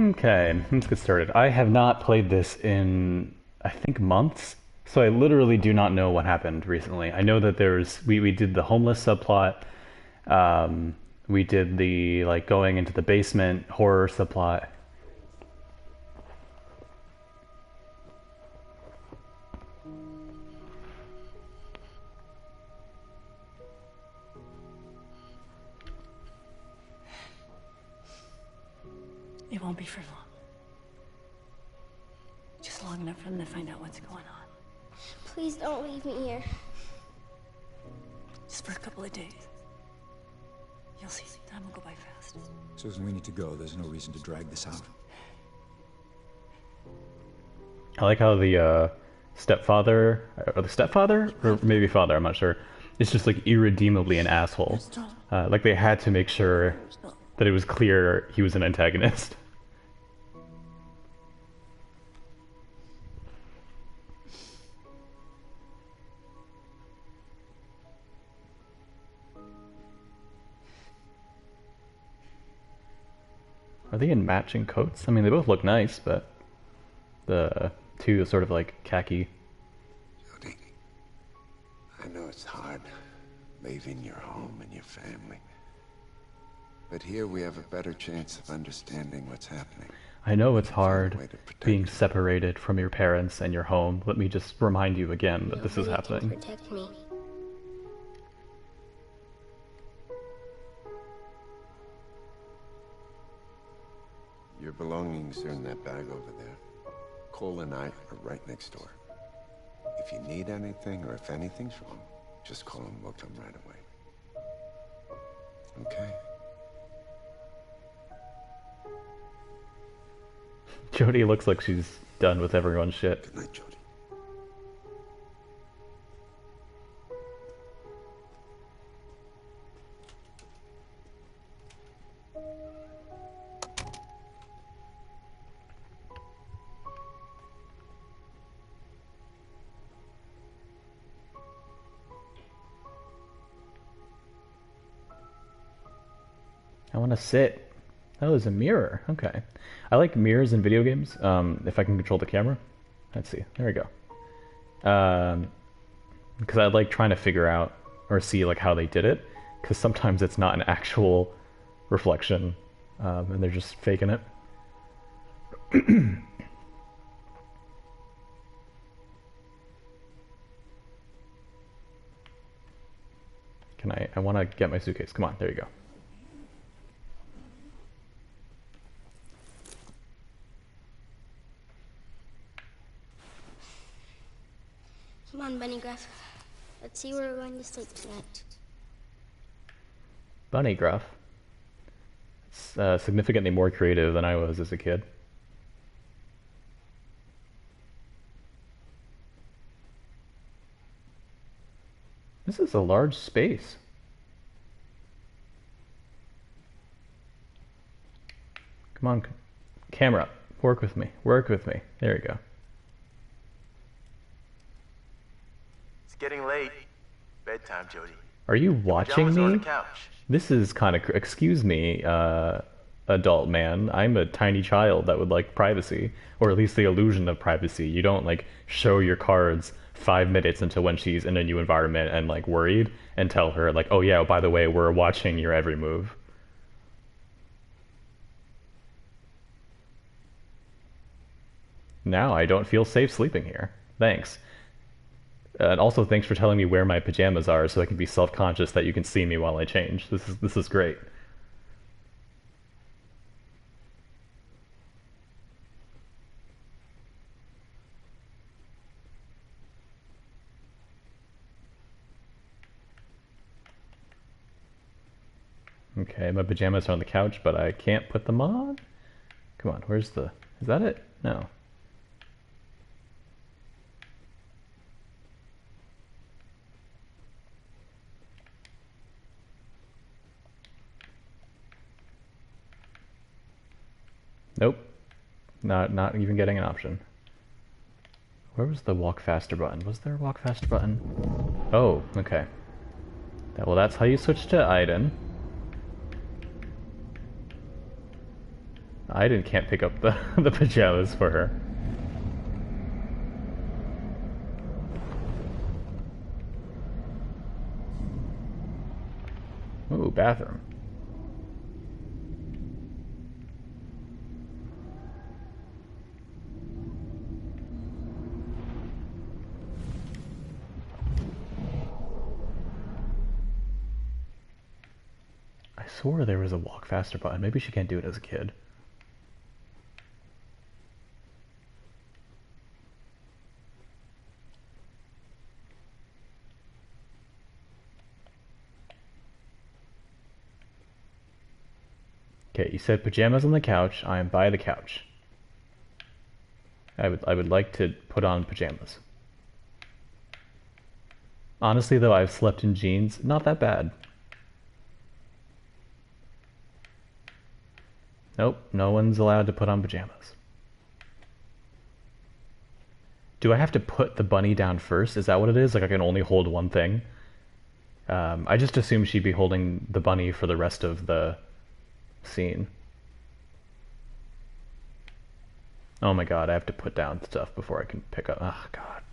Okay, let's get started. I have not played this in, I think, months, so I literally do not know what happened recently. I know that we did the homeless subplot, um, we did the like going into the basement horror subplot. It won't be for long. Just long enough for them to find out what's going on. Please don't leave me here. Just for a couple of days. You'll see, time will go by fast. Susan, we need to go. There's no reason to drag this out. I like how the stepfather, or the stepfather, or maybe father, I'm not sure, is just like irredeemably an asshole. Like they had to make sure that it was clear he was an antagonist. Are they in matching coats? I mean, they both look nice, but the two are sort of like khaki. Jodie, I know it's hard leaving your home and your family, but here we have a better chance of understanding what's happening. I know it's hard Find a way to protect being you. separated from your parents and your home. Let me just remind you again that this is Nobody can happening. protect me. Your belongings are in that bag over there. Cole and I are right next door. If you need anything or if anything's wrong, just call and we'll come right away. Okay? Jodie looks like she's done with everyone's shit. Good night, Jodie. I want to sit. Oh, there's a mirror. Okay. I like mirrors in video games. If I can control the camera. Let's see. There we go. Because I like trying to figure out or see like how they did it. Because sometimes it's not an actual reflection, and they're just faking it. Can I want to get my suitcase. Come on. There you go. Come on, Bunny Gruff. Let's see where we're going to sleep tonight. Bunny Gruff. It's significantly more creative than I was as a kid. This is a large space. Come on, camera. Work with me. Work with me. There we go. It's getting late. Bedtime, Jodie. Are you watching Pajamas are on me? the couch. This is kind of, excuse me, adult man. I'm a tiny child that would like privacy, or at least the illusion of privacy. You don't like show your cards 5 minutes into when she's in a new environment and like worried and tell her like, oh yeah, by the way, we're watching your every move. Now I don't feel safe sleeping here. Thanks. And also thanks for telling me where my pajamas are so I can be self-conscious that you can see me while I change. This is great. Okay, my pajamas are on the couch, but I can't put them on. Come on, where's the... Is that it? No. Nope. Not even getting an option. Where was the walk faster button? Was there a walk faster button? Oh, okay. Well, that's how you switch to Aiden. can't pick up the the pajamas for her. Ooh, bathroom. I swore there was a walk faster button. Maybe she can't do it as a kid. Okay, you said pajamas on the couch. I am by the couch. I would like to put on pajamas. Honestly though, I've slept in jeans. Not that bad. Nope, no one's allowed to put on pajamas. Do I have to put the bunny down first? Is that what it is? Like I can only hold one thing? I just assumed she'd be holding the bunny for the rest of the scene. Oh my god, I have to put down stuff before I can pick up. Oh god.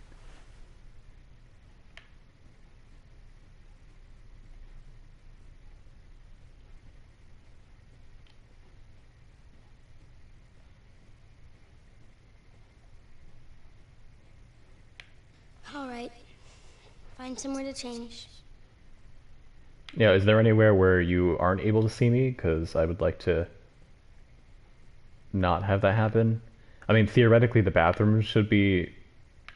All right. Find somewhere to change. Yeah, is there anywhere where you aren't able to see me? Because I would like to not have that happen. I mean, theoretically, the bathroom should be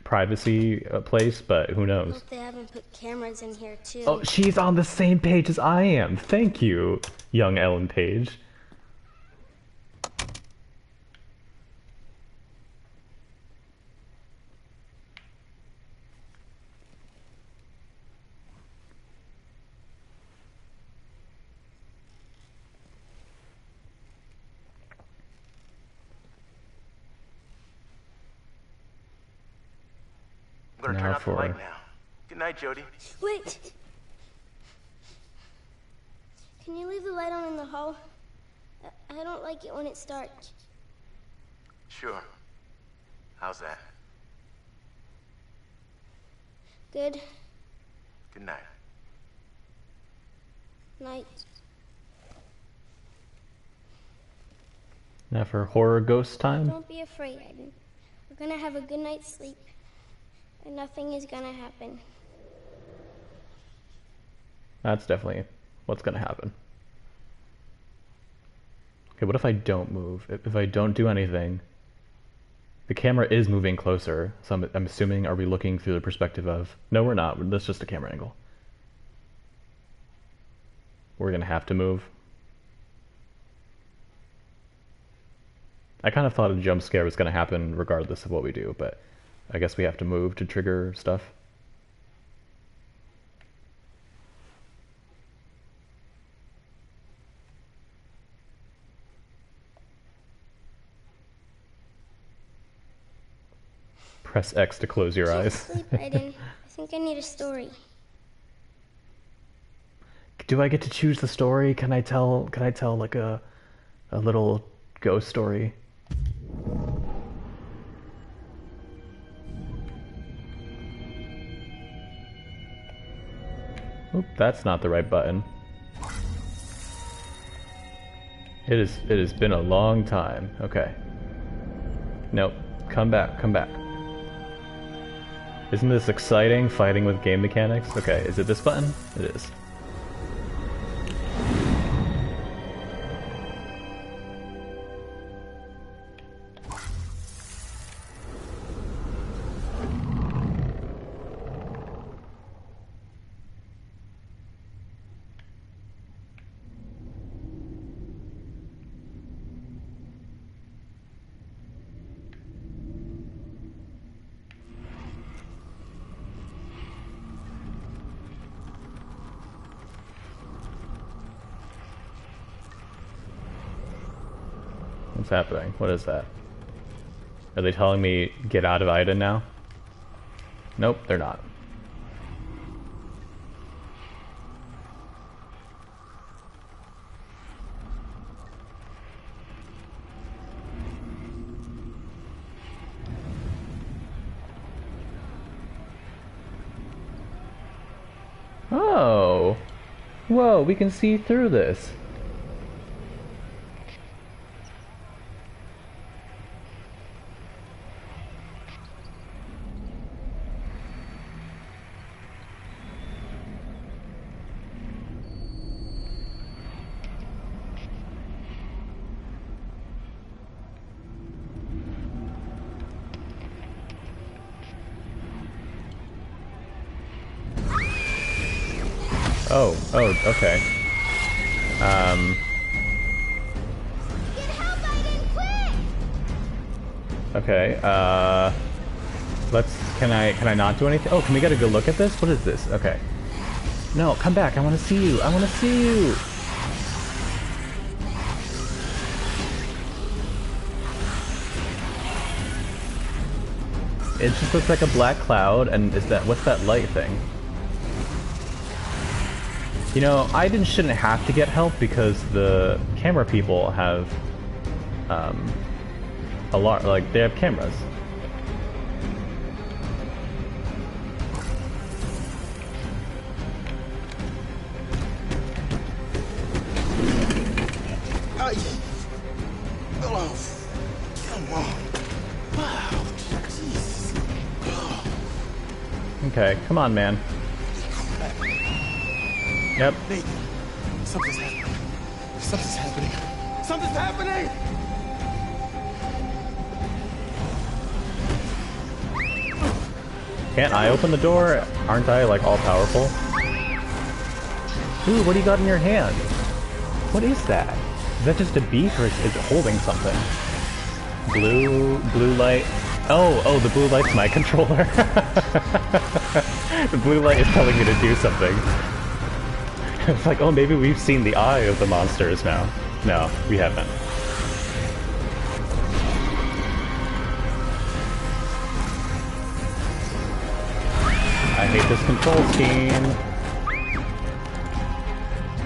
privacy place, but who knows? Hope they haven't put cameras in here too. Oh, she's on the same page as I am. Thank you, young Ellen Page. I'm gonna Now turn off the for- light now. Good night, Jody. Wait. Can you leave the light on in the hall? I don't like it when it's dark. Sure. How's that? Good Good night. night. Now for horror ghost time. Don't be afraid, Aiden. We're gonna have a good night's sleep, and nothing is gonna happen. That's definitely what's gonna happen. Okay, what if I don't move? If I don't do anything, the camera is moving closer, so I'm assuming, are we looking through the perspective of... No, we're not. That's just a camera angle. We're gonna have to move. I kind of thought a jump scare was gonna happen regardless of what we do, but I guess we have to move to trigger stuff. Press X to close your Can't eyes. sleep, Aiden. I think I need a story. Do I get to choose the story? Can I tell like a little ghost story? Oop, that's not the right button. It has been a long time. Okay. Nope. Come back, come back. Isn't this exciting, fighting with game mechanics? Okay, is it this button? It is. What's happening? What is that? Are they telling me get out of Ida now? Nope, they're not. Whoa, we can see through this. Oh, okay. Get help, Aiden, quick! Okay, can I not do anything? Oh, can we get a good look at this? What is this? Okay. No, come back, I wanna see you, I wanna see you! It just looks like a black cloud, and what's that light thing? You know, Aiden shouldn't have to get help because the camera people have, a lot, like, they have cameras. Oh, come on. Wow, Jesus. Okay, come on, man. Yep. Nathan, something's happening. Something's happening. Something's happening! Can't I open the door? Aren't I, like, all-powerful? Ooh, what do you got in your hand? What is that? Is that just a beak, or is it holding something? Blue light. Oh, the blue light's my controller. The blue light is telling me to do something. It's like, oh, maybe we've seen the eye of the monsters now. No, we haven't. I hate this control scheme.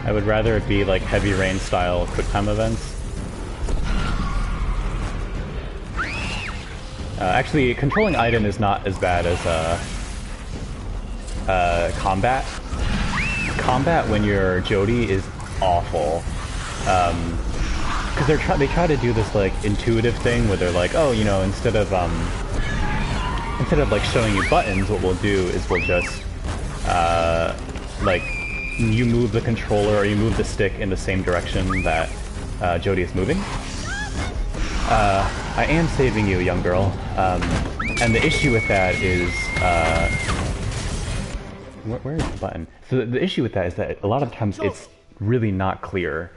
I would rather it be like Heavy Rain style QuickTime events. Actually, controlling Aiden is not as bad as combat. Combat when you're Jodie is awful. Because they try to do this like intuitive thing where they're like, oh, you know, instead of like showing you buttons, what we'll do is we'll just like you move the controller or you move the stick in the same direction that Jodie is moving. I am saving you, young girl. And the issue with that is where is the button? So the issue with that is that a lot of times it's really not clear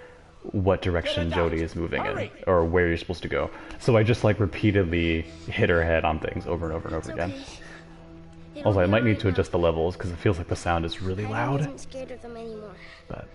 what direction Jodie is moving in, or where you're supposed to go. So I just like repeatedly hit her head on things over and over and over again. Also, I might need to adjust the levels because it feels like the sound is really I loud. wasn't scared of them anymore. But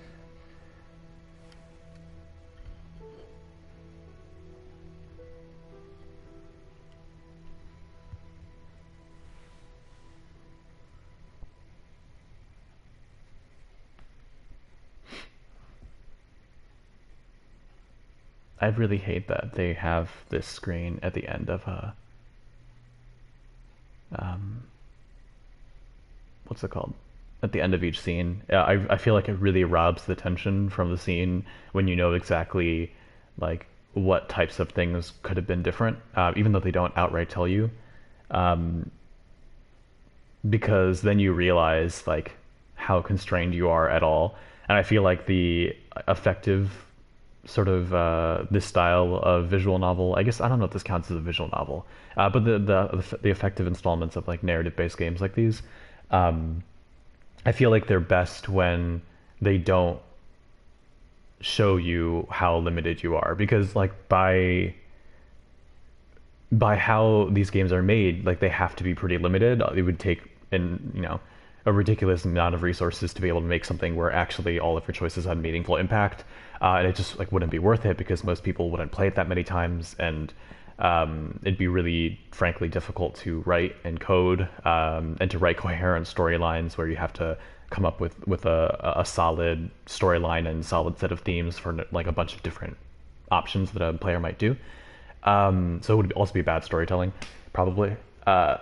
I really hate that they have this screen at the end of what's it called? At the end of each scene. I feel like it really robs the tension from the scene when you know exactly like what types of things could have been different, even though they don't outright tell you. Because then you realize like how constrained you are at all. And I feel like the effective sort of this style of visual novel, I guess I don't know if this counts as a visual novel, but the effective installments of like narrative-based games like these, I feel like they're best when they don't show you how limited you are, because like by how these games are made, like they have to be pretty limited. It would take a ridiculous amount of resources to be able to make something where actually all of your choices had meaningful impact, and it just like wouldn't be worth it because most people wouldn't play it that many times, and it'd be really, frankly, difficult to write and code, and to write coherent storylines where you have to come up with a solid storyline and solid set of themes for like a bunch of different options that a player might do. So it would also be bad storytelling, probably.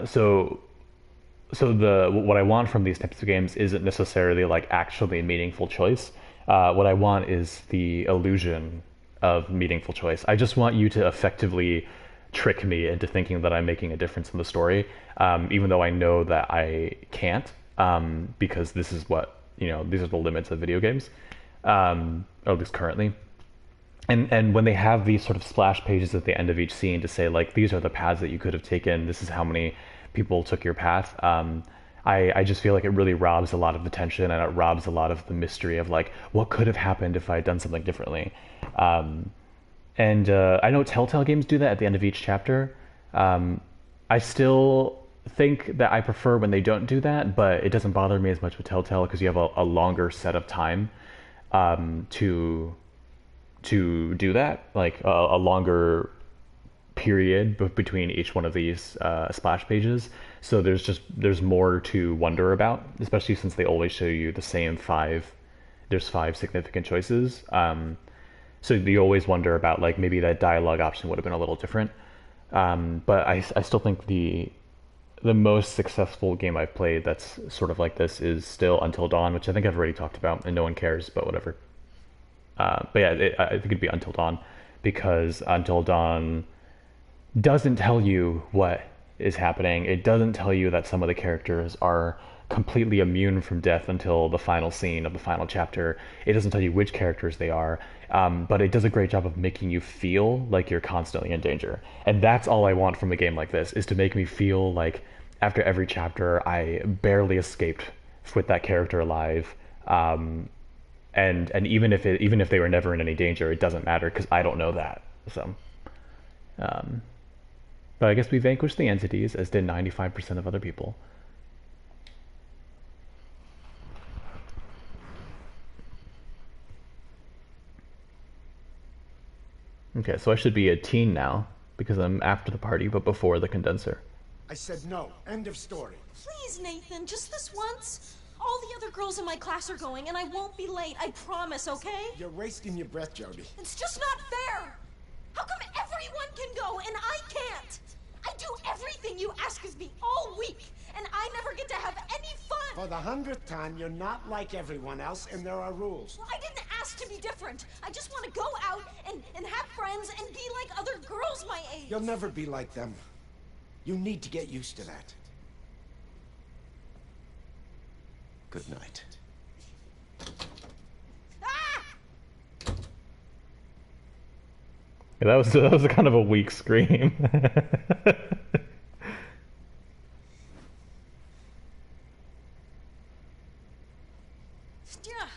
So what I want from these types of games isn't necessarily like actually a meaningful choice. What I want is the illusion of meaningful choice. I just want you to effectively trick me into thinking that I'm making a difference in the story, even though I know that I can't, because this is what, these are the limits of video games, or at least currently. And when they have these sort of splash pages at the end of each scene to say, like, these are the paths that you could have taken, this is how many people took your path, I just feel like it really robs a lot of the tension, and it robs a lot of the mystery of, like, what could have happened if I had done something differently. I know Telltale games do that at the end of each chapter. I still think that I prefer when they don't do that, but it doesn't bother me as much with Telltale because you have a longer set of time to do that, like a longer period between each one of these splash pages. So there's more to wonder about, especially since they always show you the same five. There's five significant choices. So you always wonder about, like, maybe that dialogue option would have been a little different. But I still think the most successful game I've played that's sort of like this is still Until Dawn, which I think I've already talked about, and no one cares, but whatever. But yeah, I think it'd be Until Dawn, because Until Dawn doesn't tell you what is happening. It doesn't tell you that some of the characters are completely immune from death until the final scene of the final chapter. It doesn't tell you which characters they are, but it does a great job of making you feel like you're constantly in danger. And that's all I want from a game like this, is to make me feel like after every chapter I barely escaped with that character alive. And even if they were never in any danger, it doesn't matter because I don't know that. So, but I guess we vanquished the entities, as did 95% of other people. Okay, so I should be a teen now because I'm after the party but before the condenser. I said no. End of story. Please, Nathan, just this once. All the other girls in my class are going, and I won't be late. I promise, okay? You're wasting your breath, Jody. It's just not fair. How come everyone can go and I can't? I do everything you ask of me all week, and I never get to have any fun. For the 100th time, you're not like everyone else, and there are rules. Well, I didn't ask to be different. I just want to go out and have friends and be like other girls my age. You'll never be like them. You need to get used to that. Good night. Ah! Yeah, that was a kind of a weak scream. Yeah.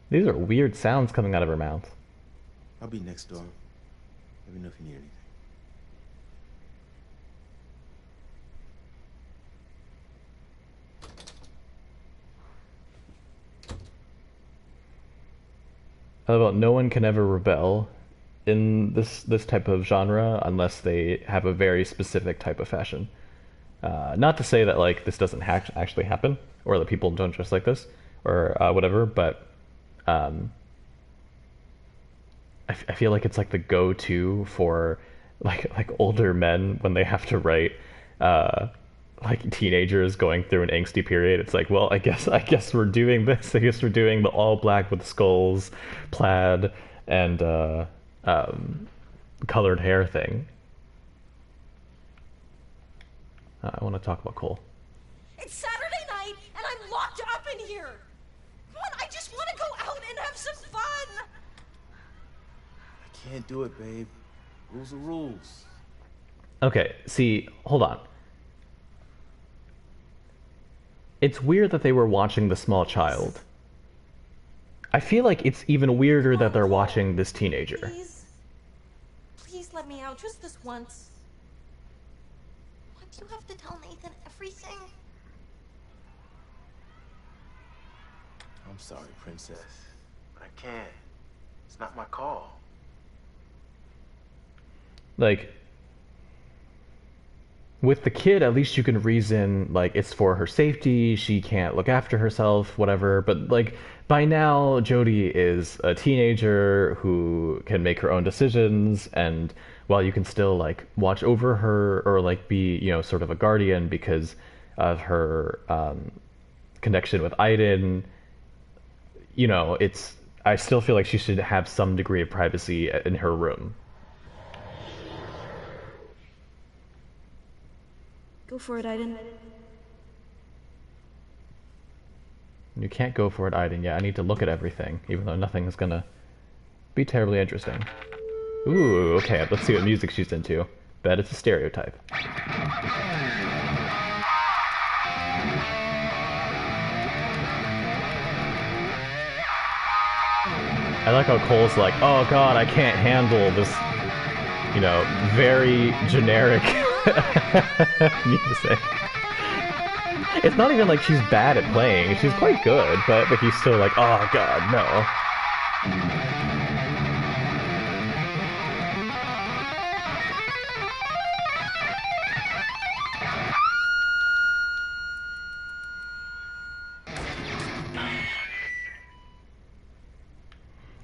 These are weird sounds coming out of her mouth. I'll be next door. Let me know if you need anything. How about no one can ever rebel in this type of genre unless they have a very specific type of fashion. Not to say that, like, this doesn't actually happen, or that people don't dress like this, or whatever, but I feel like it's like the go-to for like older men when they have to write like teenagers going through an angsty period. It's like, well, I guess we're doing this. I guess we're doing the all black with skulls, plaid, and colored hair thing. I want to talk about Cole. It's Saturday night, and I'm locked up in here. Come on, I just want to go out and have some fun. I can't do it, babe. Rules are rules. Okay, see, hold on. It's weird that they were watching the small child. I feel like it's even weirder that they're watching this teenager. Please. Please let me out just this once. What, do you have to tell Nathan everything? I'm sorry, princess. But I can't. It's not my call. Like, with the kid, at least you can reason, like, it's for her safety, she can't look after herself, whatever. But, like, by now, Jodie is a teenager who can make her own decisions, and while you can still, like, watch over her or, like, be, you know, sort of a guardian because of her connection with Aiden, you know, it's I still feel like she should have some degree of privacy in her room. Go for it, Aiden. You can't go for it, Aiden. Yeah, I need to look at everything, even though nothing is gonna be terribly interesting. Ooh, okay, let's see what music she's into. Bet it's a stereotype. I like how Cole's like, oh god, I can't handle this, you know, very generic music. It's not even like she's bad at playing, she's quite good, but he's still like, oh god, no.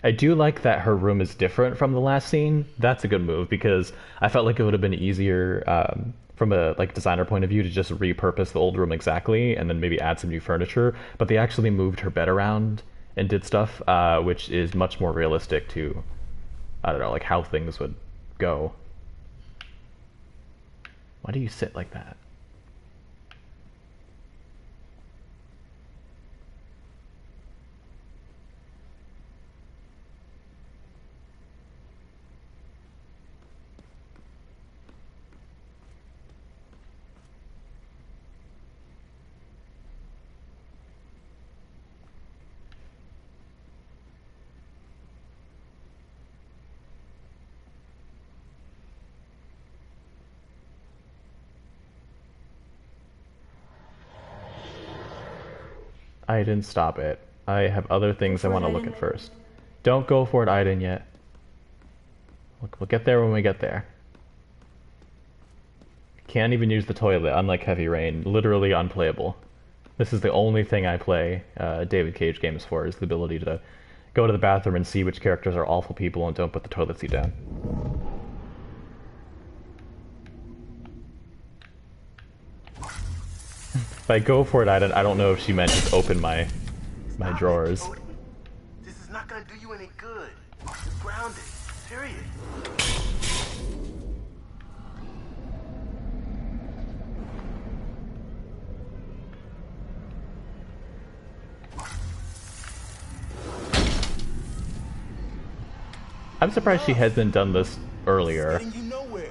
I do like that her room is different from the last scene. That's a good move, because I felt like it would have been easier from a like designer point of view to just repurpose the old room exactly and then maybe add some new furniture. But they actually moved her bed around and did stuff, which is much more realistic to, I don't know, like how things would go. Why do you sit like that? I didn't stop it. I have other things I want to look at first. Don't go for it, Aiden, yet. We'll get there when we get there. Can't even use the toilet, unlike Heavy Rain. Literally unplayable. This is the only thing I play David Cage games for, is the ability to go to the bathroom and see which characters are awful people and don't put the toilet seat down. If I go for it, I don't know if she meant just open my drawers. This is not gonna do you any good. You're grounded. Period. I'm surprised she hasn't done this earlier. Getting you nowhere.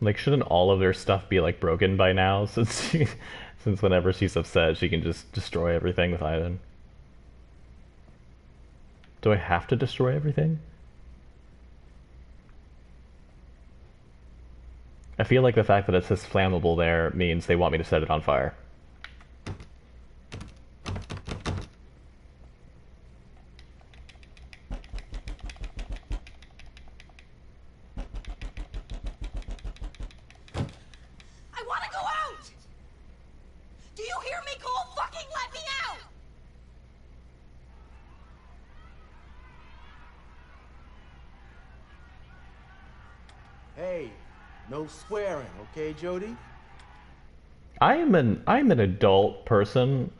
Like, shouldn't all of their stuff be, like, broken by now, since since whenever she's upset, she can just destroy everything with Aiden? Do I have to destroy everything? I feel like the fact that it says flammable there means they want me to set it on fire. Hey, no swearing, okay, Jody? I'm an adult person.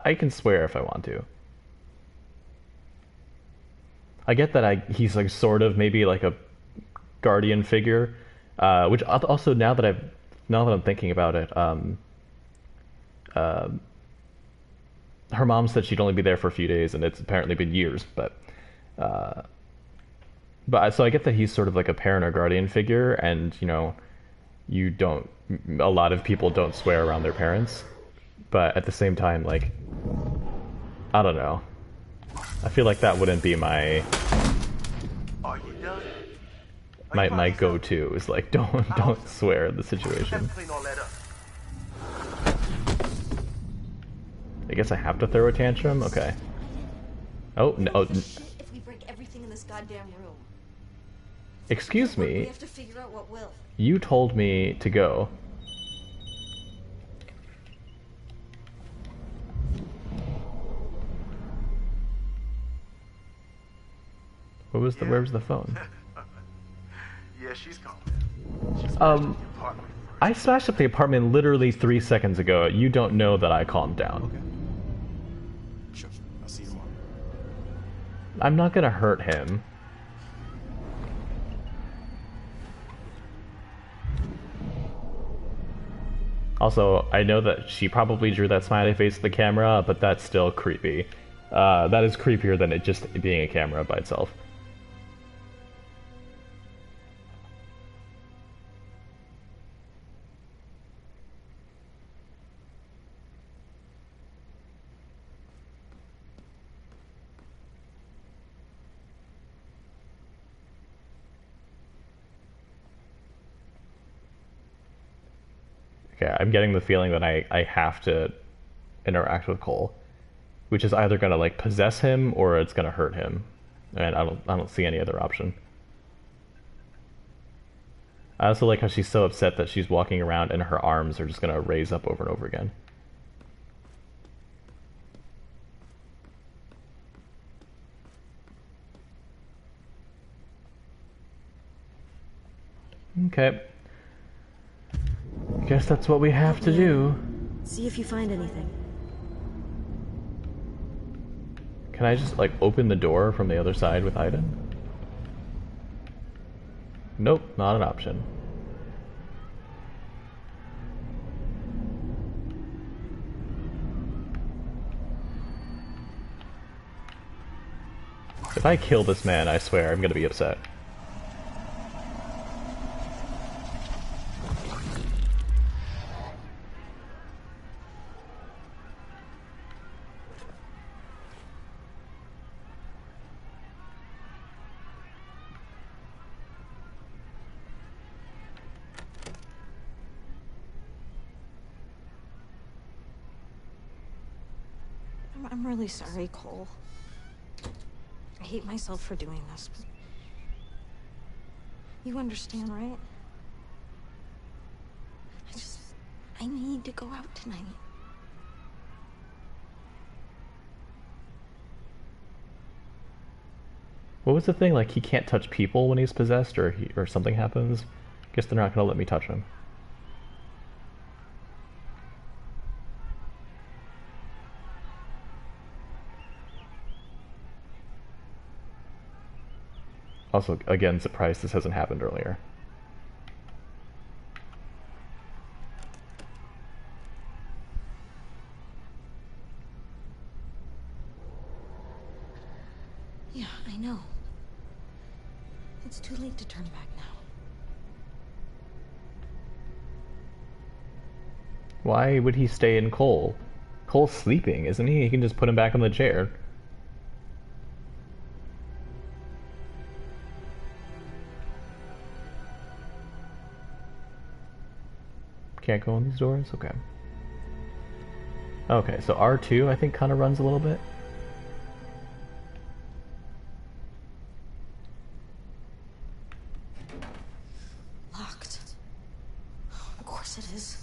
I can swear if I want to. I get that he's like sort of maybe like a guardian figure, which also now that I'm thinking about it, her mom said she'd only be there for a few days, and it's apparently been years. But so I get that he's sort of like a parent or guardian figure, and you know, a lot of people don't swear around their parents, but at the same time, like, I don't know. I feel like that wouldn't be my go-to. Is like don't swear in the situation. I guess I have to throw a tantrum. Okay. Oh no. If we break everything in this goddamn room. Excuse me. We have to figure out what will. You told me to go. What was the? Where was the phone? Yeah, she's calling. She's Um, the apartment. I smashed up the apartment literally 3 seconds ago. You don't know that I calmed down. Okay. Sure. I'll see you tomorrow. I'm not gonna hurt him. Also, I know that she probably drew that smiley face to the camera, but that's still creepy. That is creepier than it just being a camera by itself. Okay, I'm getting the feeling that I have to interact with Cole, which is either gonna like possess him or it's gonna hurt him, and I don't see any other option. I also like how she's so upset that she's walking around and her arms are just gonna raise up over and over again. Okay. Guess that's what we have to do. See if you find anything. Can I just, like, open the door from the other side with Aiden? Nope, not an option. If I kill this man, I swear I'm gonna be upset. I'm really sorry, Cole. I hate myself for doing this, but you understand, right? I need to go out tonight. What was the thing? Like, he can't touch people when he's possessed, or something happens? Guess they're not gonna let me touch him. Also, again, surprised this hasn't happened earlier. Yeah, I know. It's too late to turn back now. Why would he stay in Cole? Cole's sleeping, isn't he? He can just put him back in the chair. Can't go in these doors? Okay. Okay, so R2 I think kind of runs a little bit. Locked. Of course it is.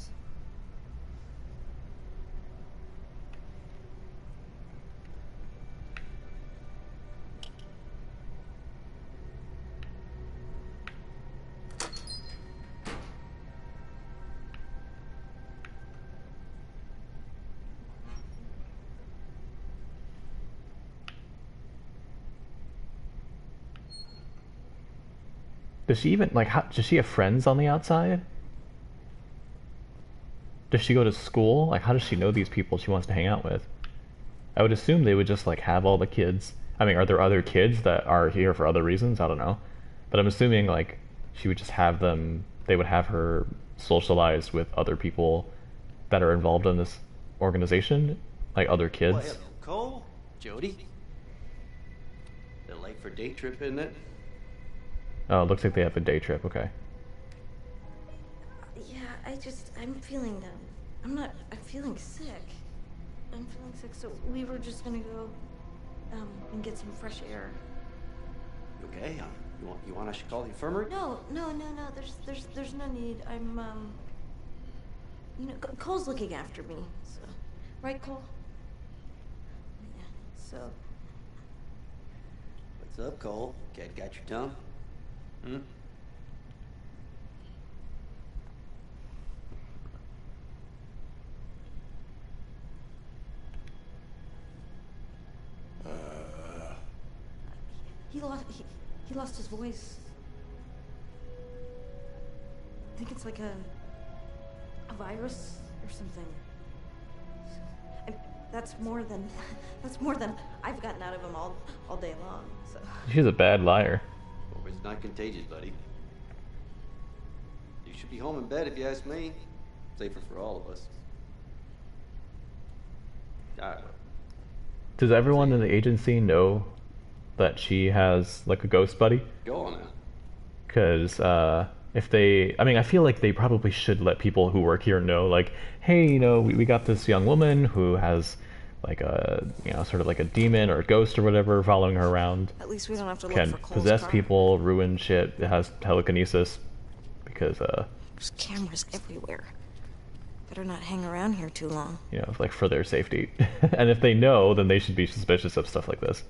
Does she even, like, does she have friends on the outside? Does she go to school? Like, how does she know these people she wants to hang out with? I would assume they would just, like, have all the kids. I mean, are there other kids that are here for other reasons? I don't know. But I'm assuming, like, she would just have them, they would have her socialize with other people that are involved in this organization, like other kids. Well, hello, Cole, Jody. They're late for day trip, isn't it? Oh, it looks like they have a day trip, okay. Yeah, I'm feeling I'm feeling sick. I'm feeling sick, so we were just gonna go, and get some fresh air. You okay? You want I should call the infirmary? No, there's no need. I'm, Cole's looking after me, so. Right, Cole? Yeah, so. What's up, Cole? Cat got your tongue? Hmm? He lost his voice. I think it's like a virus or something. That's more than I've gotten out of him all day long. So She's a bad liar. Hope it's not contagious, buddy. You should be home in bed if you ask me. Safer for all of us. All right, well. Does everyone in the agency know that she has like a ghost buddy? Go on now. Because if they, I mean, I feel like they probably should let people who work here know, like, hey, you know, we got this young woman who has like a, you know, sort of like a demon or a ghost or whatever following her around. at least we don't have to look Can for Cole's possess car. people, ruin shit. It has telekinesis. Because There's cameras everywhere. Better not hang around here too long. you know, like for their safety. And if they know, then they should be suspicious of stuff like this.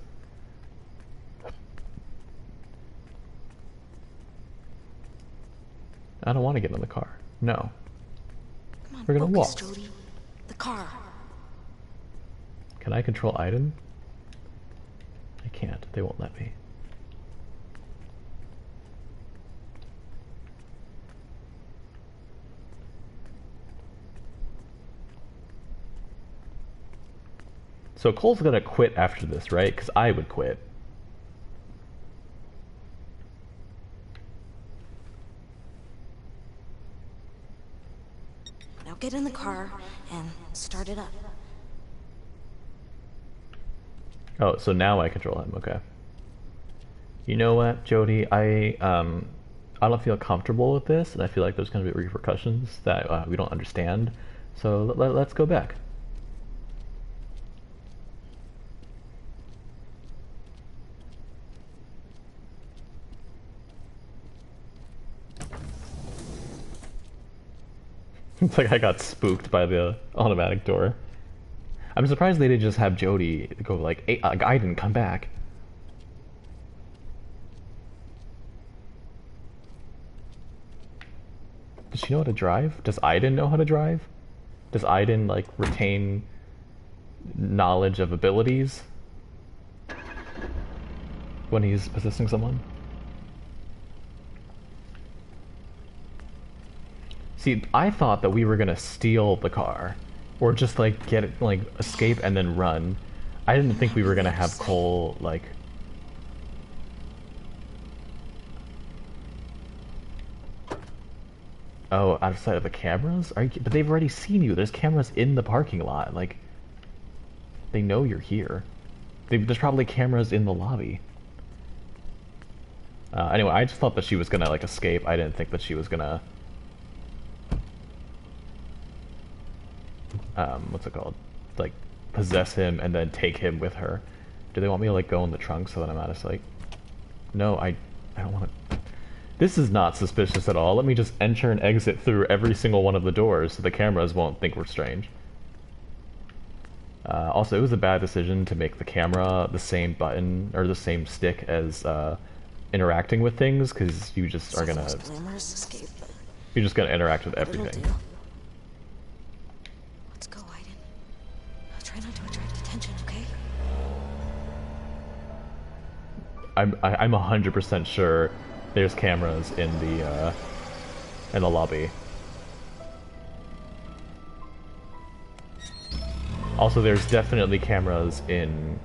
I don't want to get in the car. No. Come on, We're gonna focus, walk. Jody. The car. Can I control Aiden? I can't. They won't let me. So Cole's gonna quit after this, right? Because I would quit. Now get in the car and start it up. Oh, so now I control him. Okay. You know what, Jody? I don't feel comfortable with this, and I feel like there's going to be repercussions that we don't understand. So let's go back. It's like I got spooked by the automatic door. I'm surprised they didn't just have Jody go like, hey, Aiden, come back. Does she know how to drive? Does Aiden know how to drive? Does Aiden, like, retain knowledge of abilities when he's possessing someone? See, I thought that we were gonna steal the car. Or just, like, get it, like, escape and then run. I didn't think we were gonna have Cole, like... Oh, outside of the cameras? Are you, but they've already seen you. There's cameras in the parking lot. Like, they know you're here. There's probably cameras in the lobby. Anyway, I just thought that she was gonna, like, escape. I didn't think that she was gonna... what's it called? Like, possess him and then take him with her. Do they want me to, like, go in the trunk so that I'm out of sight? No, I don't want to... This is not suspicious at all. Let me just enter and exit through every single one of the doors so the cameras won't think we're strange. Also, it was a bad decision to make the camera the same button, or the same stick as interacting with things, because you just are gonna... Glamorous escape, but You're just gonna interact with it'll everything. do. Let's go, Aiden. Try not to attract attention, okay? I'm 100% sure there's cameras in the lobby. Also, there's definitely cameras in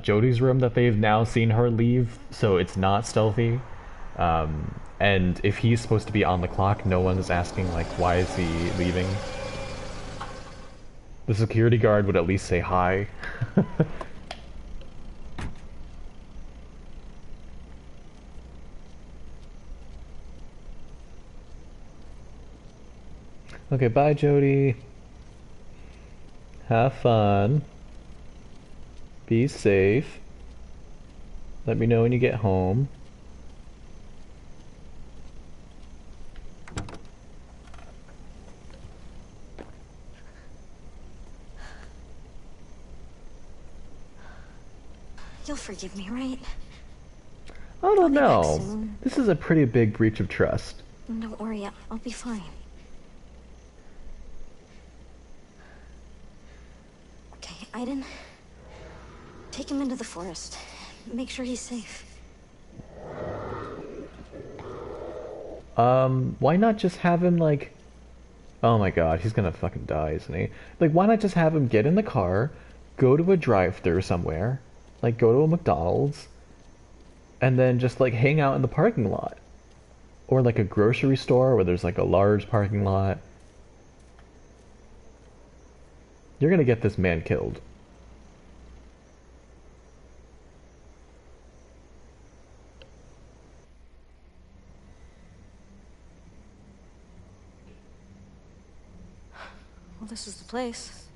Jody's room that they've now seen her leave, so it's not stealthy. And if he's supposed to be on the clock, no one is asking, like, why is he leaving? The security guard would at least say hi. Okay, bye, Jody. Have fun. Be safe. Let me know when you get home. You'll forgive me, right? I don't I'll be back know. soon. This is a pretty big breach of trust. Don't worry, I'll be fine. Okay, Aiden. Take him into the forest. Make sure he's safe. Why not just have him, like... Oh my god, he's gonna fucking die, isn't he? Like, why not just have him get in the car, go to a drive-thru somewhere, like, go to a McDonald's, and then just, like, hang out in the parking lot? Or, like, a grocery store where there's, like, a large parking lot. You're gonna get this man killed. Well, this is the place.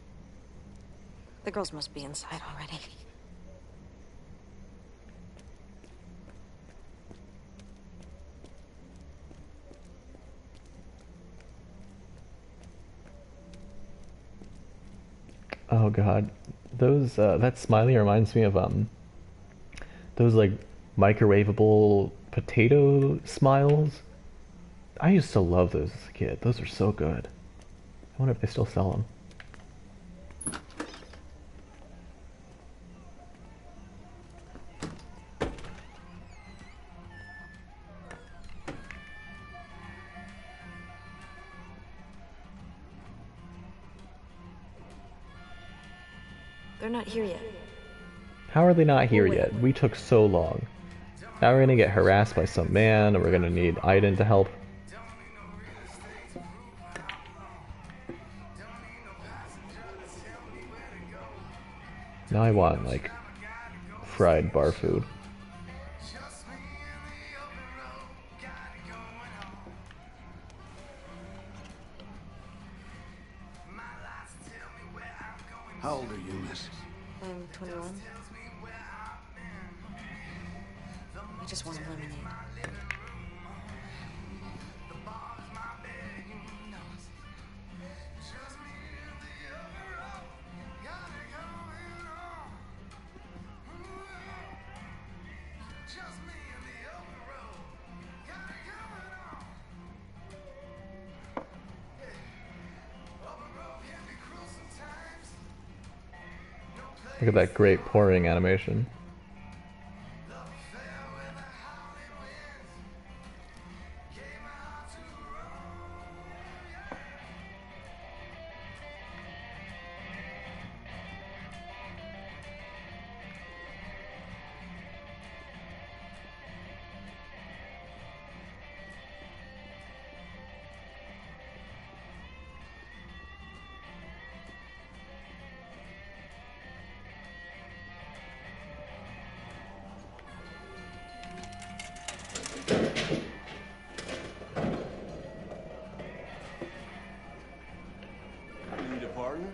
The girls must be inside already. Oh god. Those, that smiley reminds me of, those, like, microwavable potato smiles. I used to love those as a kid. Those are so good. I wonder if they still sell them. They're not here yet. How are they not here Wait. yet? We took so long. Now we're gonna get harassed by some man, and we're gonna need Aiden to help. Now I want, like, fried bar food. How old are you, miss? I'm 21. I just want a lemonade. Look at that great pouring animation. Need a partner?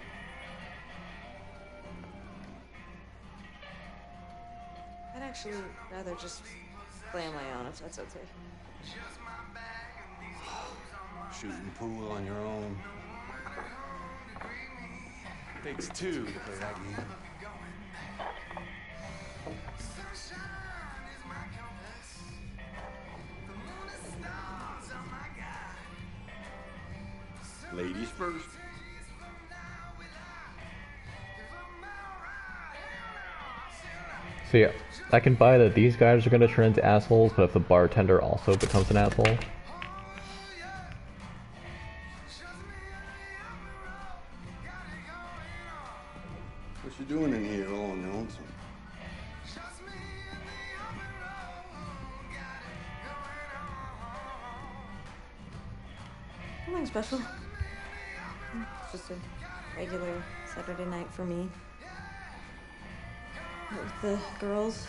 I'd actually rather just play on my own, if that's okay. Shooting pool on your own. Takes two to play that game. Ladies first. So yeah, I can buy that these guys are gonna turn into assholes, but if the bartender also becomes an asshole. What you doing in here all on your own? Nothing special. It's just a regular Saturday night for me. With the girls.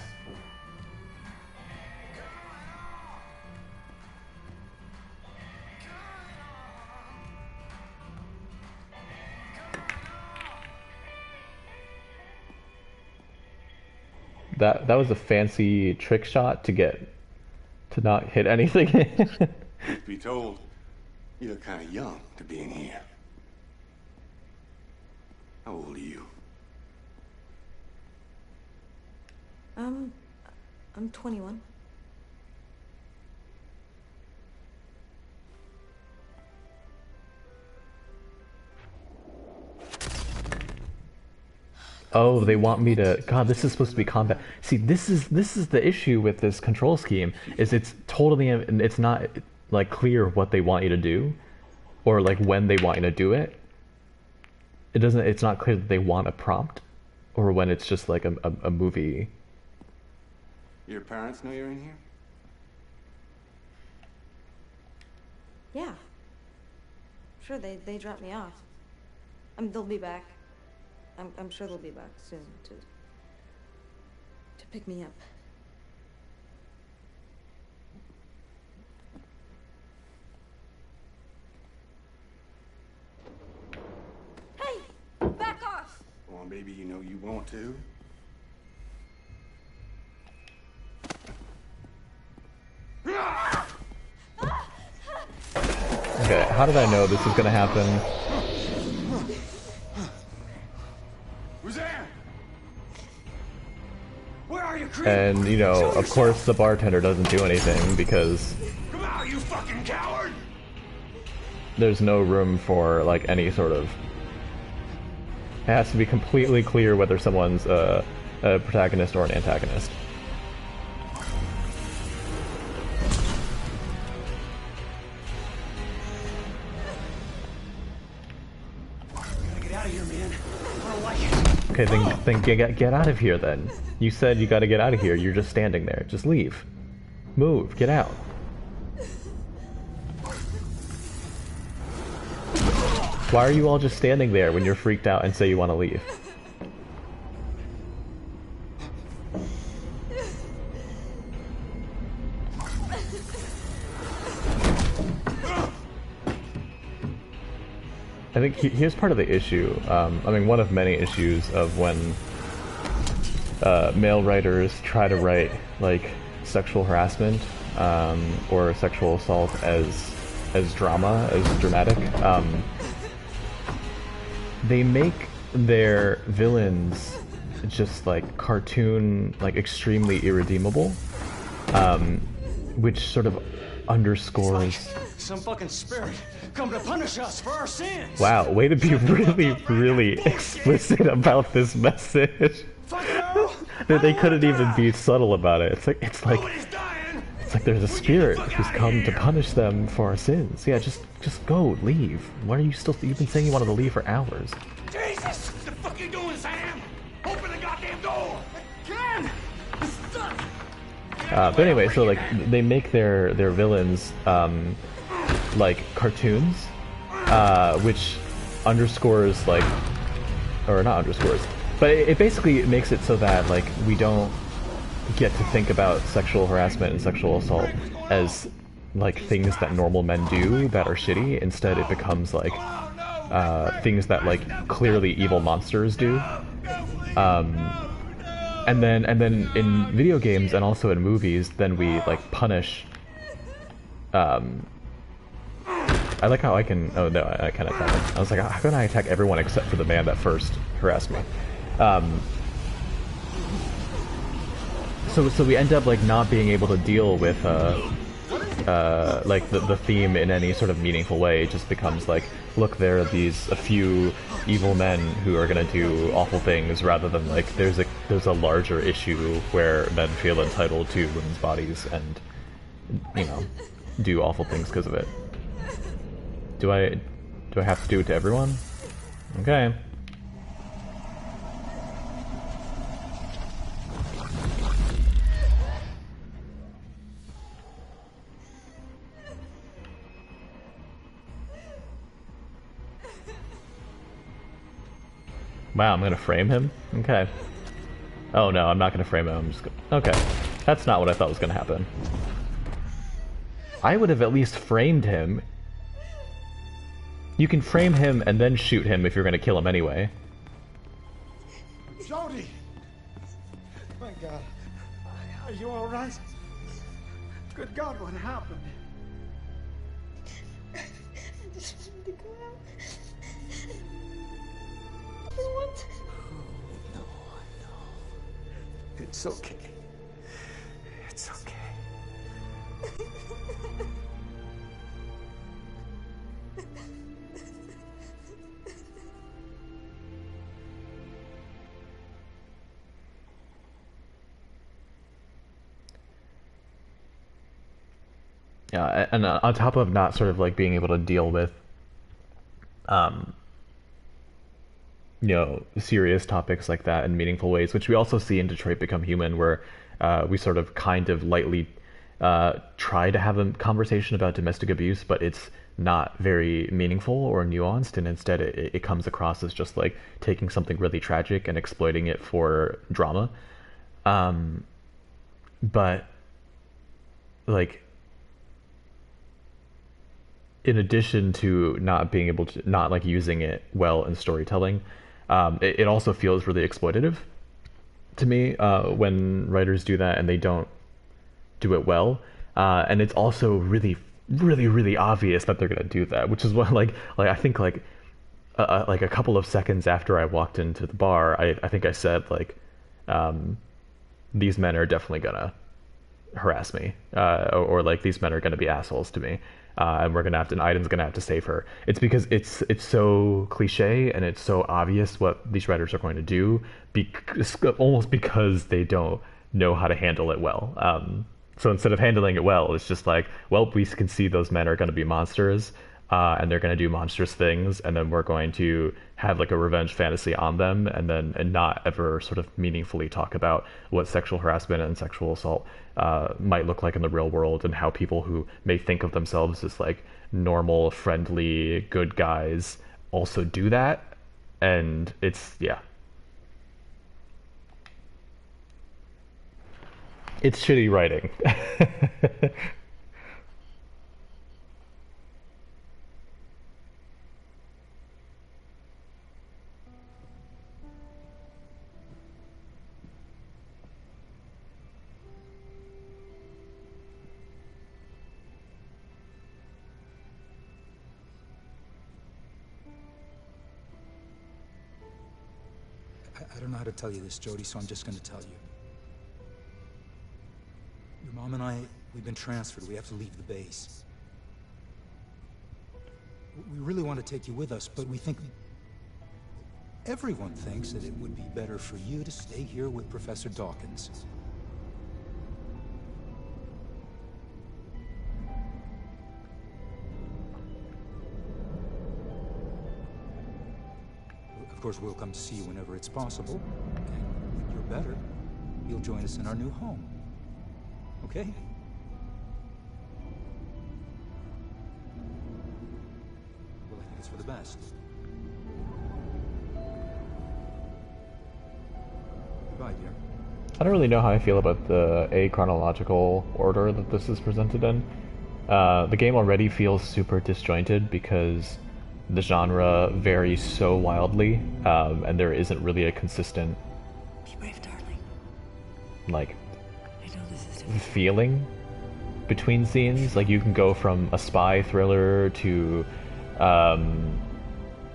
That was a fancy trick shot to not hit anything. Truth be told, you look kind of young to be in here. How old are you? I'm 21. Oh, they want me to. God, this is supposed to be combat. See, this is the issue with this control scheme. Is it's totally it's not like clear what they want you to do, or like when they want you to do it. It doesn't. It's not clear that they want a prompt, or when it's just like a movie. Your parents know you're in here? Yeah. Sure, they dropped me off. They'll be back. I'm sure they'll be back soon to pick me up. Hey! Back off! Come on, baby, you know you want to. Okay, how did I know this was gonna happen? Who's there? Where are you, creep? And, you know, of course the bartender doesn't do anything because Come out, you fucking coward! there's no room for, like, any sort of... It has to be completely clear whether someone's a protagonist or an antagonist. Okay, then get out of here then. You said you gotta get out of here. You're just standing there. Just leave. Move. Get out. Why are you all just standing there when you're freaked out and say you want to leave? I think here's part of the issue. I mean, one of many issues of when male writers try to write like sexual harassment or sexual assault as drama, as dramatic. They make their villains just like cartoon, like extremely irredeemable, which sort of underscores some fucking spirit come to punish us for our sins. Wow, way to be really explicit about this message. That they couldn't even be subtle about it. It's like there's a spirit who's come to punish them for our sins. Yeah, just go, leave. Why are you still? You've been saying you wanted to leave for hours. Jesus! What the fuck you doing, Sam? Open the goddamn door! Ken! But anyway, so like they make their villains like cartoons, which underscores like, or not underscores, but it basically makes it so that like we don't get to think about sexual harassment and sexual assault as like things that normal men do that are shitty. Instead, it becomes like things that like clearly evil monsters do. And then in video games and also in movies, then we like punish. I like how I can. Oh no, I can't attack him. I was like, how can I attack everyone except for the man that first harassed me? So we end up like not being able to deal with like the theme in any sort of meaningful way. It just becomes like, look, there are a few evil men who are gonna do awful things, rather than like there's a larger issue where men feel entitled to women's bodies and, you know, do awful things because of it. Do I have to do it to everyone? Okay. Wow, I'm gonna frame him? Okay. Oh no, I'm not gonna frame him, I'm just gonna... Okay. That's not what I thought was gonna happen. I would have at least framed him. You can frame him and then shoot him if you're gonna kill him anyway. Jody! My God. Are you alright? Good God, what happened? I just wanted to go out. I just want to... No. It's okay. It's okay. Yeah, and on top of not sort of like being able to deal with, um, serious topics like that in meaningful ways, which we also see in Detroit Become Human, where we sort of kind of lightly try to have a conversation about domestic abuse, but it's not very meaningful or nuanced, and instead it comes across as just like taking something really tragic and exploiting it for drama. Um, but like in addition to not being able to not like using it well in storytelling, it also feels really exploitative to me when writers do that and they don't do it well. And it's also really, really, really obvious that they're gonna do that, which is what like I think like a couple of seconds after I walked into the bar, I think I said like, these men are definitely gonna harass me, or like these men are gonna be assholes to me, and we're gonna have to, and Aiden's gonna have to save her. It's because it's so cliche and it's so obvious what these writers are going to do, almost because they don't know how to handle it well. So instead of handling it well, it's just like, well, we can see those men are going to be monsters, and they're going to do monstrous things, and then we're going to have like a revenge fantasy on them, and not ever sort of meaningfully talk about what sexual harassment and sexual assault might look like in the real world, and how people who may think of themselves as like normal, friendly, good guys also do that. And it's, yeah. It's shitty writing. I don't know how to tell you this, Jody, so I'm just gonna tell you. Your mom and I, we've been transferred. We have to leave the base. We really want to take you with us, but we think... Everyone thinks that it would be better for you to stay here with Professor Dawkins. Of course, we'll come to see you whenever it's possible. And when you're better, you'll join us in our new home. Okay? Well, I think it's for the best. Goodbye, dear. I don't really know how I feel about the chronological order that this is presented in. The game already feels super disjointed because the genre varies so wildly, and there isn't really a consistent, be brave, darling, like, I know this is difficult. feeling between scenes. Like, you can go from a spy thriller to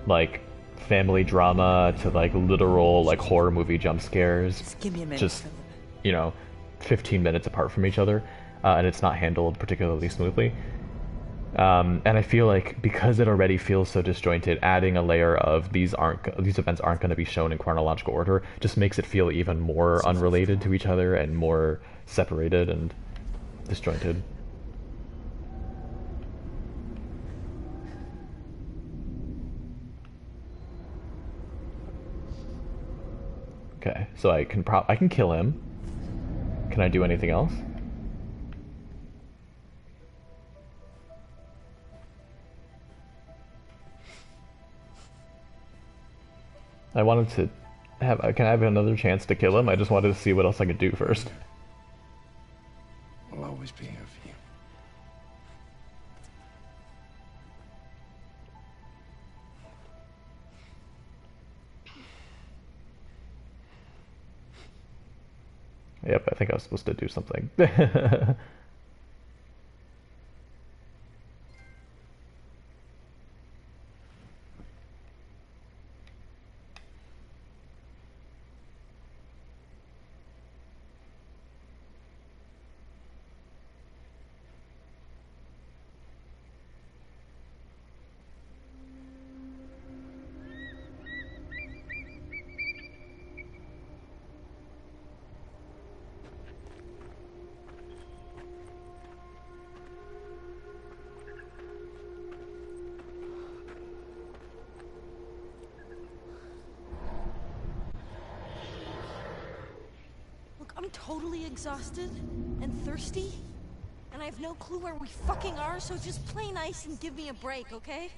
like family drama to like literal like horror movie jump scares, Just give me a minute, just Philip. 15 minutes apart from each other, and it's not handled particularly smoothly. And I feel like because it already feels so disjointed, adding a layer of these events aren't going to be shown in chronological order just makes it feel even more unrelated to each other and more separated and disjointed. Okay, so I can kill him. Can I do anything else? I wanted to can I have another chance to kill him? I just wanted to see what else I could do first. I'll always be here for you. Yep, I think I was supposed to do something. totally exhausted and thirsty, and I have no clue where we fucking are, so just play nice and give me a break, okay?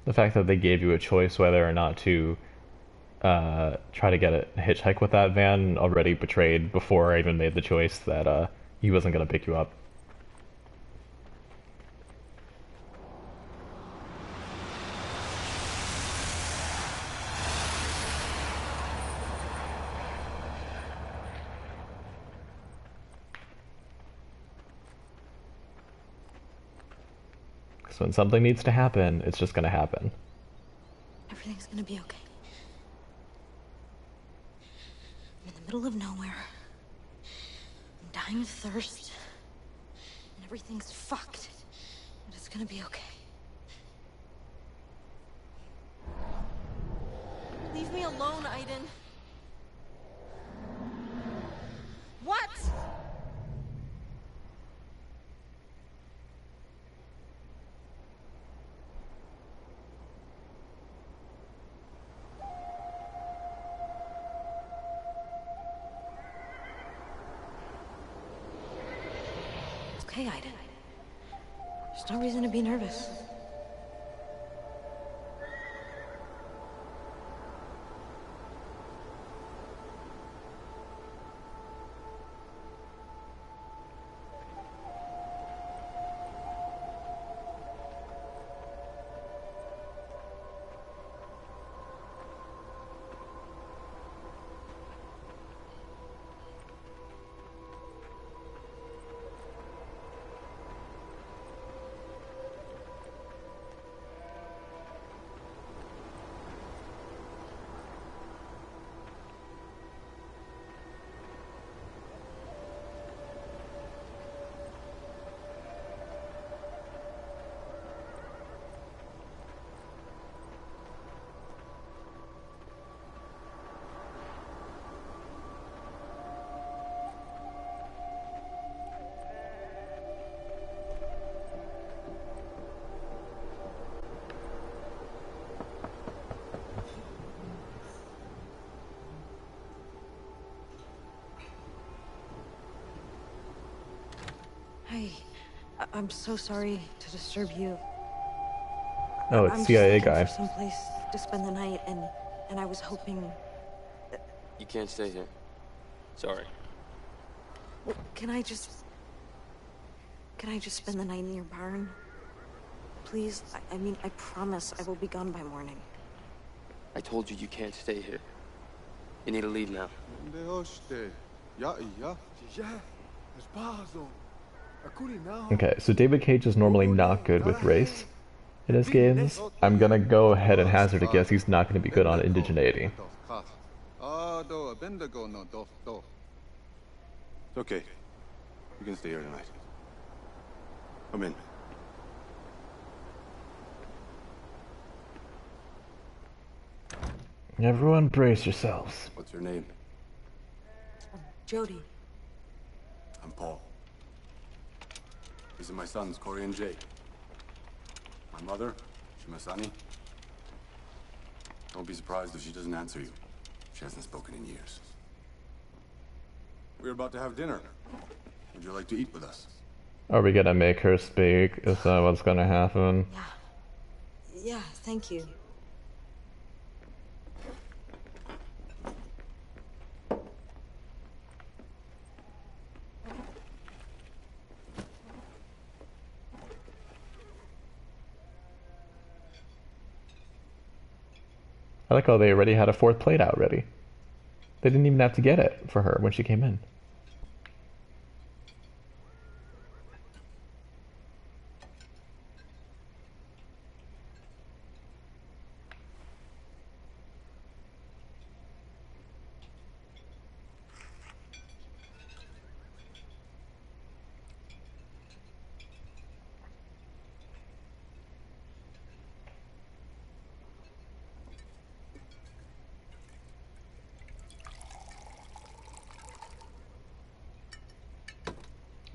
The fact that they gave you a choice whether or not to try to get a hitchhike with that van already betrayed before I even made the choice that he wasn't going to pick you up. So when something needs to happen, it's just going to happen. Everything's gonna be okay. I'm in the middle of nowhere. I'm dying of thirst. And everything's fucked. But it's gonna be okay. Leave me alone, Aiden. What? Okay, Aiden. There's no reason to be nervous. Hi. I'm so sorry to disturb you. Oh, it's I'm just CIA looking guy. for someplace to spend the night, and I was hoping. You can't stay here. Sorry. Well, can I just spend the night in your barn? Please? I mean, I promise I will be gone by morning. I told you can't stay here. You need to leave now. Okay, so David Cage is normally not good with race in his games. I'm gonna go ahead and hazard a guess he's not gonna be good on indigeneity. It's okay. You can stay here tonight. Come in. Everyone brace yourselves. What's your name? Jody. I'm Paul. These are my sons, Corey and Jay. My mother, Shimasani. Don't be surprised if she doesn't answer you. She hasn't spoken in years. We're about to have dinner. Would you like to eat with us? Are we gonna make her speak? Is that what's gonna happen? Yeah, thank you. I like how they already had a fourth plate out ready. They didn't even have to get it for her when she came in.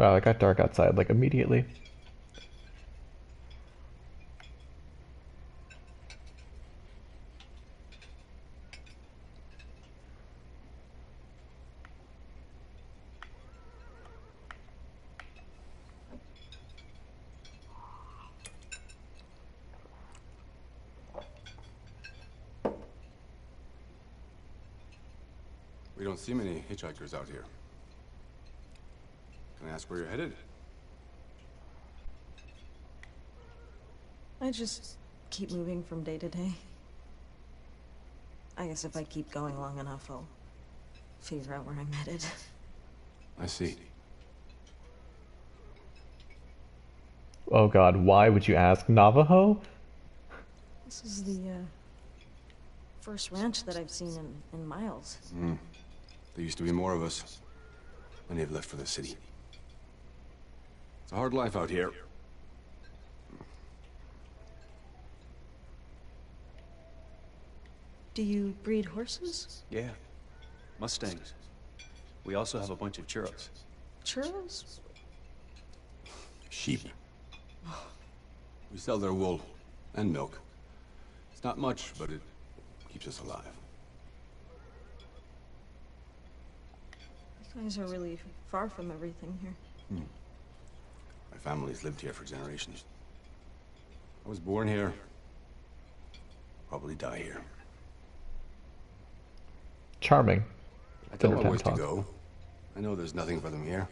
Wow, it got dark outside like immediately. We don't see many hitchhikers out here. Can I ask where you're headed? I just keep moving from day to day. I guess if I keep going long enough, I'll figure out where I'm headed. I see. Oh god, why would you ask? Navajo? This is the, first ranch that I've seen in miles. There used to be more of us. Many have left for the city. It's a hard life out here. Do you breed horses? Yeah. Mustangs. We also have a bunch of churros. Churros? Sheep. We sell their wool and milk. It's not much, but it keeps us alive. You guys are really far from everything here. My family's lived here for generations. I was born here. Probably die here. Charming. I tell Dinner my boys time to talk. go. I know there's nothing for them here.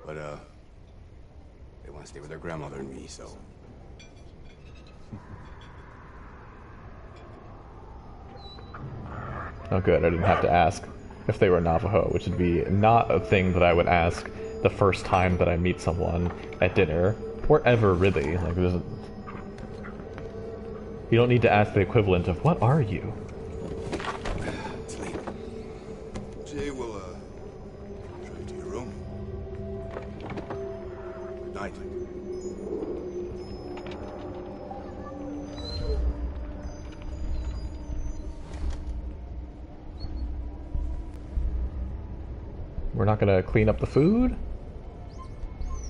But, they want to stay with their grandmother and me, so... Oh good, I didn't have to ask if they were Navajo, which would be not a thing that I would ask the first time that I meet someone at dinner, or ever really. Like, you don't need to ask the equivalent of, what are you? Sleep. Jay will, show you to your room. Good night. We're not gonna clean up the food?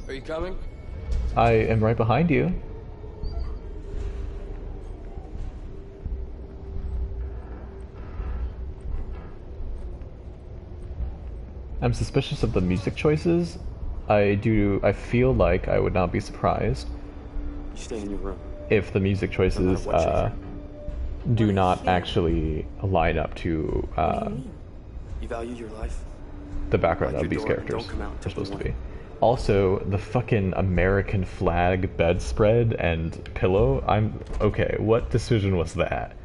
Are you coming? I am right behind you. I'm suspicious of the music choices. I feel like I would not be surprised You stay in your room. if the music choices do not actually line up to You value your life? the background Lock of your these door, characters don't come out are until supposed to the be. Also, the fucking American flag bedspread and pillow, okay, what decision was that?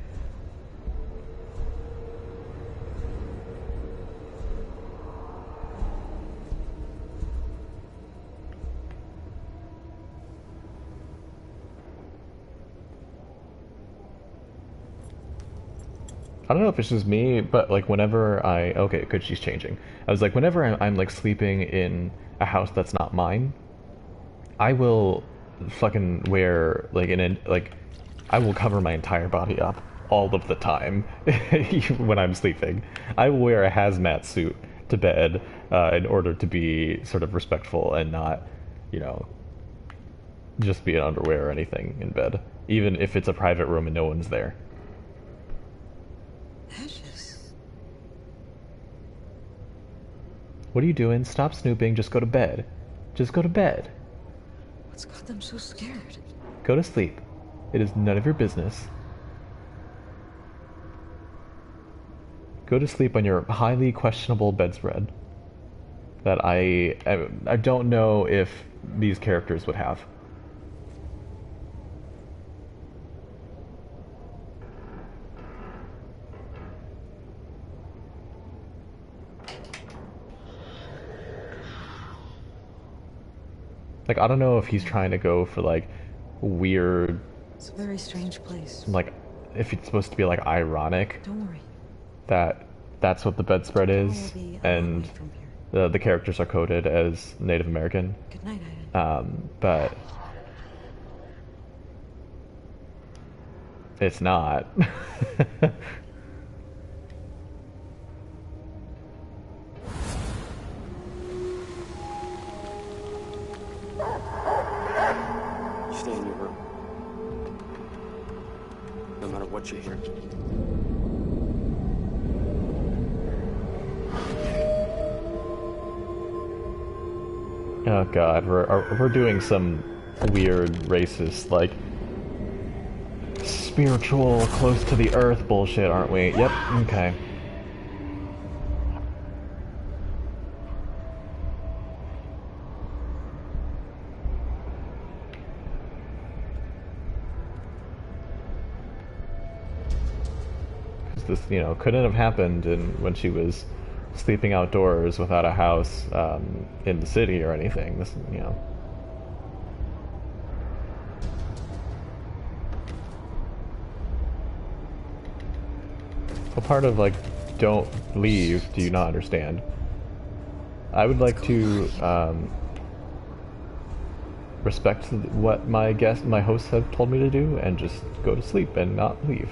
I don't know if it's just me, but like whenever okay, good, she's changing. I was like, whenever I'm like sleeping in a house that's not mine, I will fucking wear like I will cover my entire body up all of the time when I'm sleeping. I will wear a hazmat suit to bed in order to be sort of respectful and not, you know, just be in underwear or anything in bed, even if it's a private room and no one's there. What are you doing? Stop snooping, just go to bed. Just go to bed. What's got them so scared? Go to sleep. It is none of your business. Go to sleep on your highly questionable bedspread that I don't know if these characters would have. Like, I don't know if he's trying to go for, like, weird... It's a very strange place. Like, if it's supposed to be, like, ironic. Don't worry. That's what the bedspread is, and the characters are coded as Native American. Good night, but... it's not. want you here. Oh god, we're doing some weird racist, like, spiritual, close to the earth bullshit, aren't we? Yep, okay. This, you know, couldn't have happened when she was sleeping outdoors without a house in the city or anything. This, you know. What part of, like, don't leave do you not understand? I would like to respect what my hosts have told me to do and just go to sleep and not leave.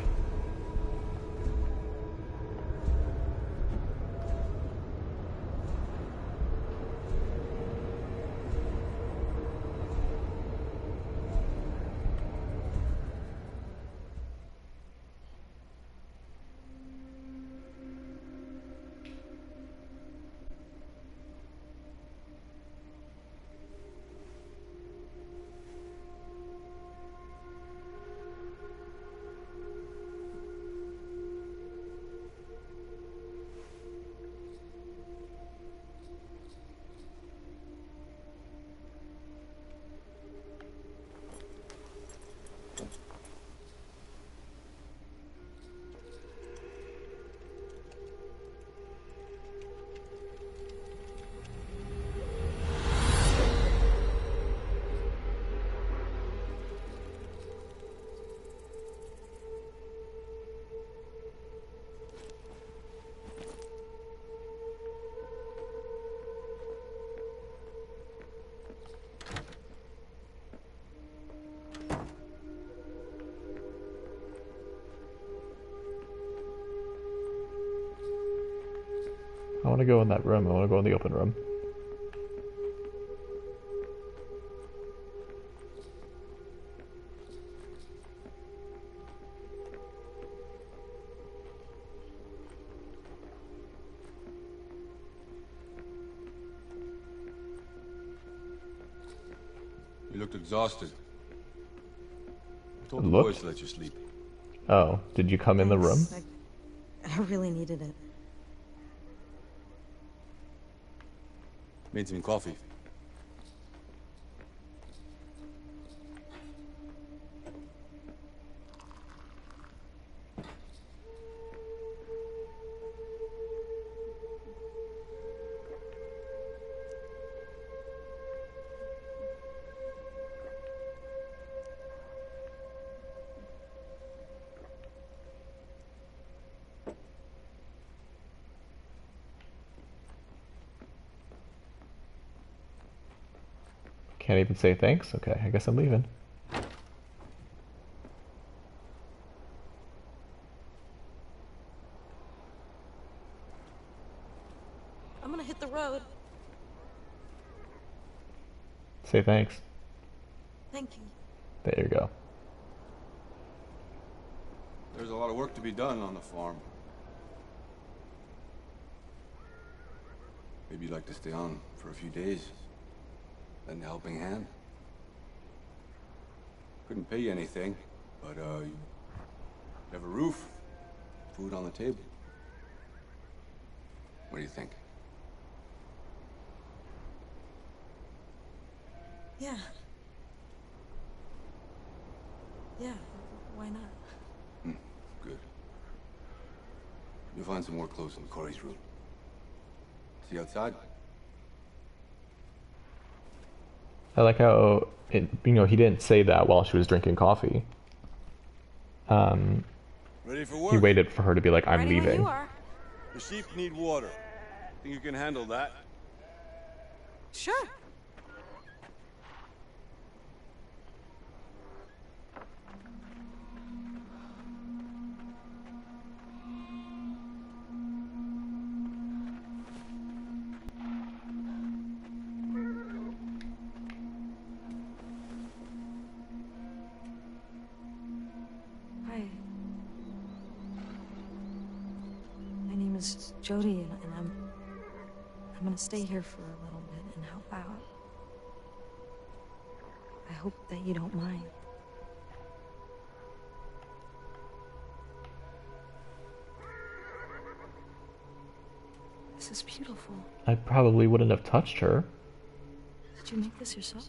I want to go in that room. I want to go in the open room. You looked exhausted. I told the Looked? boys to let you sleep. Oh, did you come in the room? I really needed it. Made some coffee. Can't even say thanks? Okay, I guess I'm leaving. I'm gonna hit the road. Say thanks. Thank you. There you go. There's a lot of work to be done on the farm. Maybe you'd like to stay on for a few days. Lend a helping hand. Couldn't pay you anything, but you have a roof, food on the table. What do you think? Yeah. Yeah, why not? Good. You'll find some more clothes in Corey's room. See you outside? I like how, he didn't say that while she was drinking coffee. Ready for work? He waited for her to be like, I'm Ready when leaving. you are. The sheep need water. Think you can handle that? Sure. Hi. name is Jody, and I'm gonna stay here for a little bit and help out. I hope that you don't mind. This is beautiful. I probably wouldn't have touched her. Did you make this yourself?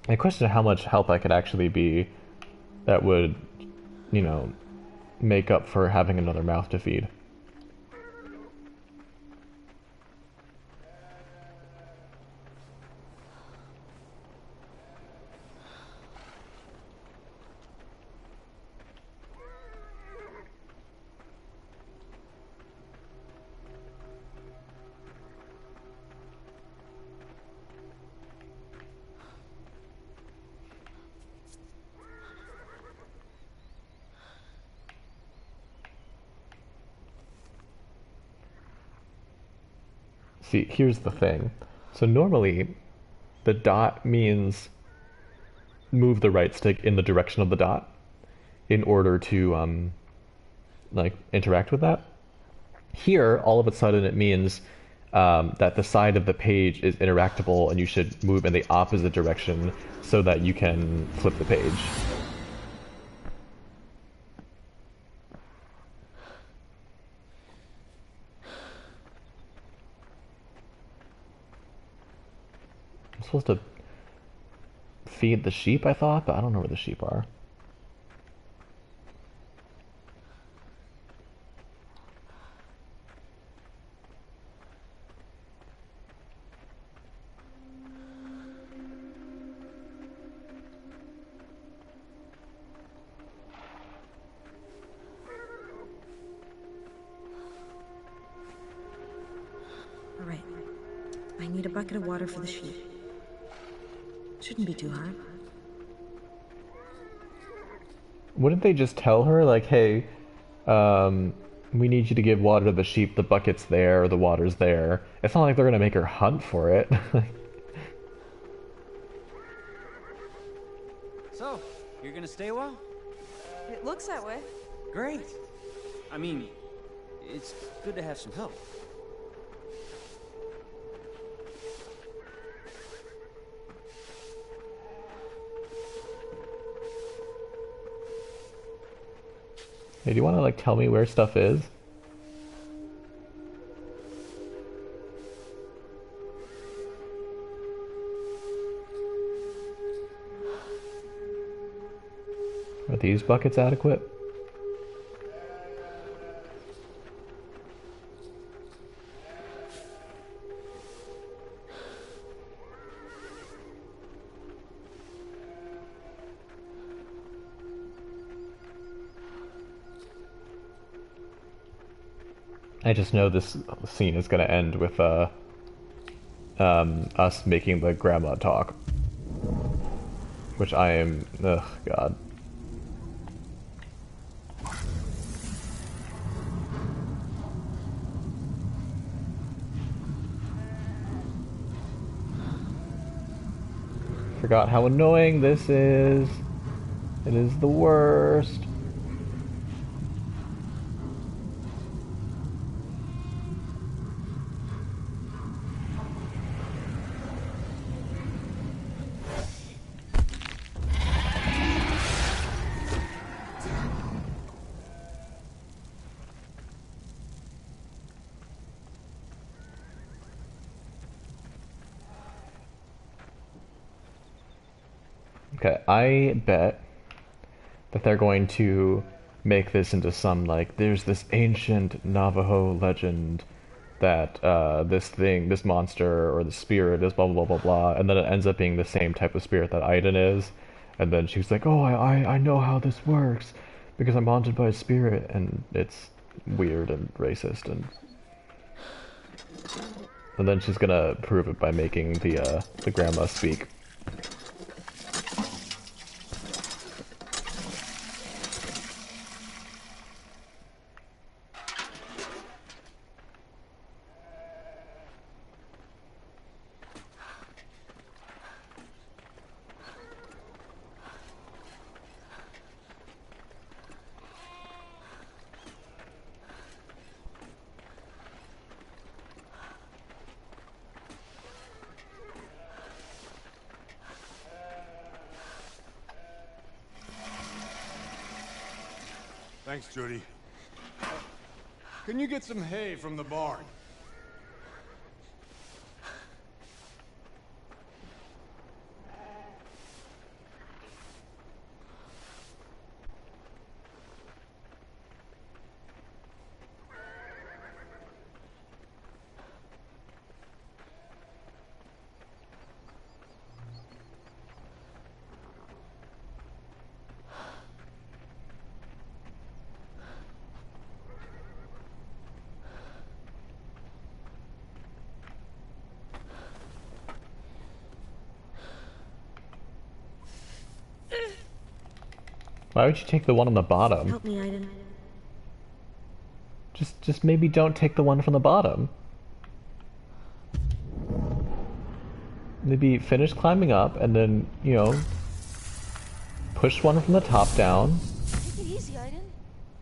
I question how much help I could actually be that would, you know, make up for having another mouth to feed. See, here's the thing. So normally, the dot means move the right stick in the direction of the dot in order to, like, interact with that. Here, all of a sudden, it means that the side of the page is interactable and you should move in the opposite direction so that you can flip the page. I'm supposed to feed the sheep, I thought, but I don't know where the sheep are. All right. I need a bucket of water for the sheep. Shouldn't be too hard. Wouldn't they just tell her, like, hey, we need you to give water to the sheep, the bucket's there, the water's there. It's not like they're gonna make her hunt for it. So, you're gonna stay a while? It looks that way. Great. I mean, it's good to have some help. Hey, do you want to, like, tell me where stuff is? Are these buckets adequate? I just know this scene is going to end with us making the grandma talk, which I am, ugh, God. Forgot how annoying this is. It is the worst. Okay, I bet that they're going to make this into some like there's this ancient Navajo legend that this monster or the spirit is blah blah blah blah blah, and then it ends up being the same type of spirit that Aiden is, and then she's like, oh, I know how this works because I'm haunted by a spirit, and it's weird and racist, and then she's gonna prove it by making the grandma speak. Thanks, Judy. Can you get some hay from the barn? Why would you take the one on the bottom? Help me, Aiden. Just maybe don't take the one from the bottom. Maybe finish climbing up and then, you know, push one from the top down. Take it easy, Aiden.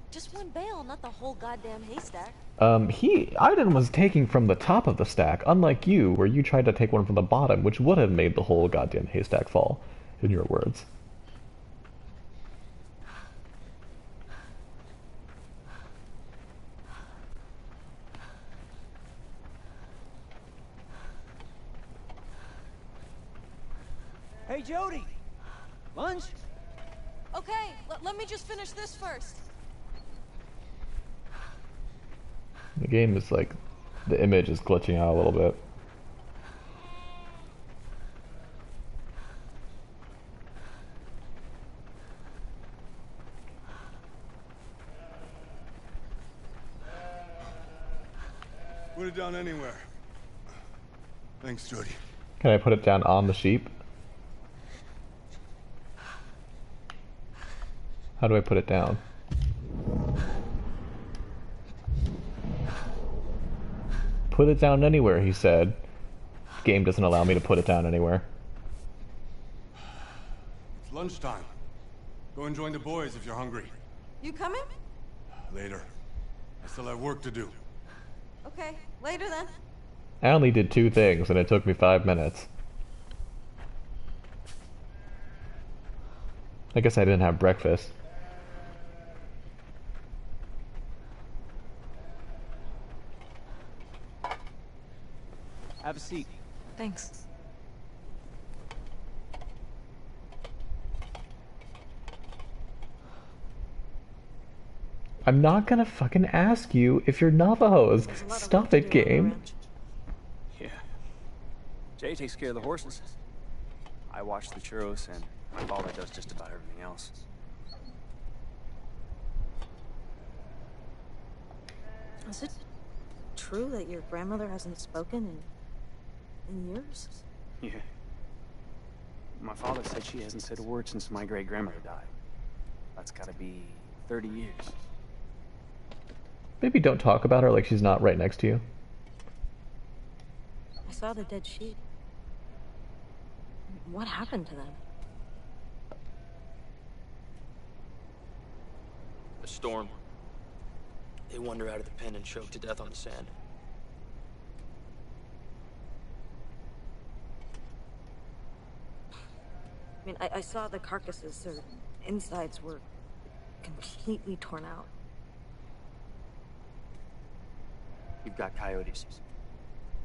Just one bale, not the whole goddamn haystack. Aiden was taking from the top of the stack, unlike you, where you tried to take one from the bottom, which would have made the whole goddamn haystack fall, in your words. Hey, Jody! Lunch? Okay, let me just finish this first. The game is like, the image is glitching out a little bit. Put it down anywhere. Thanks, Jody. Can I put it down on the sheep? How do I put it down? Put it down anywhere, he said. Game doesn't allow me to put it down anywhere. It's lunchtime. Go and join the boys if you're hungry. You coming? Later. I still have work to do. Okay, later then. I only did 2 things and it took me 5 minutes. I guess I didn't have breakfast. Have a seat. Thanks. I'm not gonna fucking ask you if you're Navajos. Stop it, game. Yeah. Jay takes care of the horses. I watch the churros, and my father does just about everything else. Is it true that your grandmother hasn't spoken in years? Yeah. My father said she hasn't said a word since my great-grandmother died. That's gotta be 30 years. Maybe don't talk about her like she's not right next to you. I saw the dead sheep. What happened to them? A storm. They wander out of the pen and choke to death on the sand. I mean, I saw the carcasses. Their insides were completely torn out. You've got coyotes.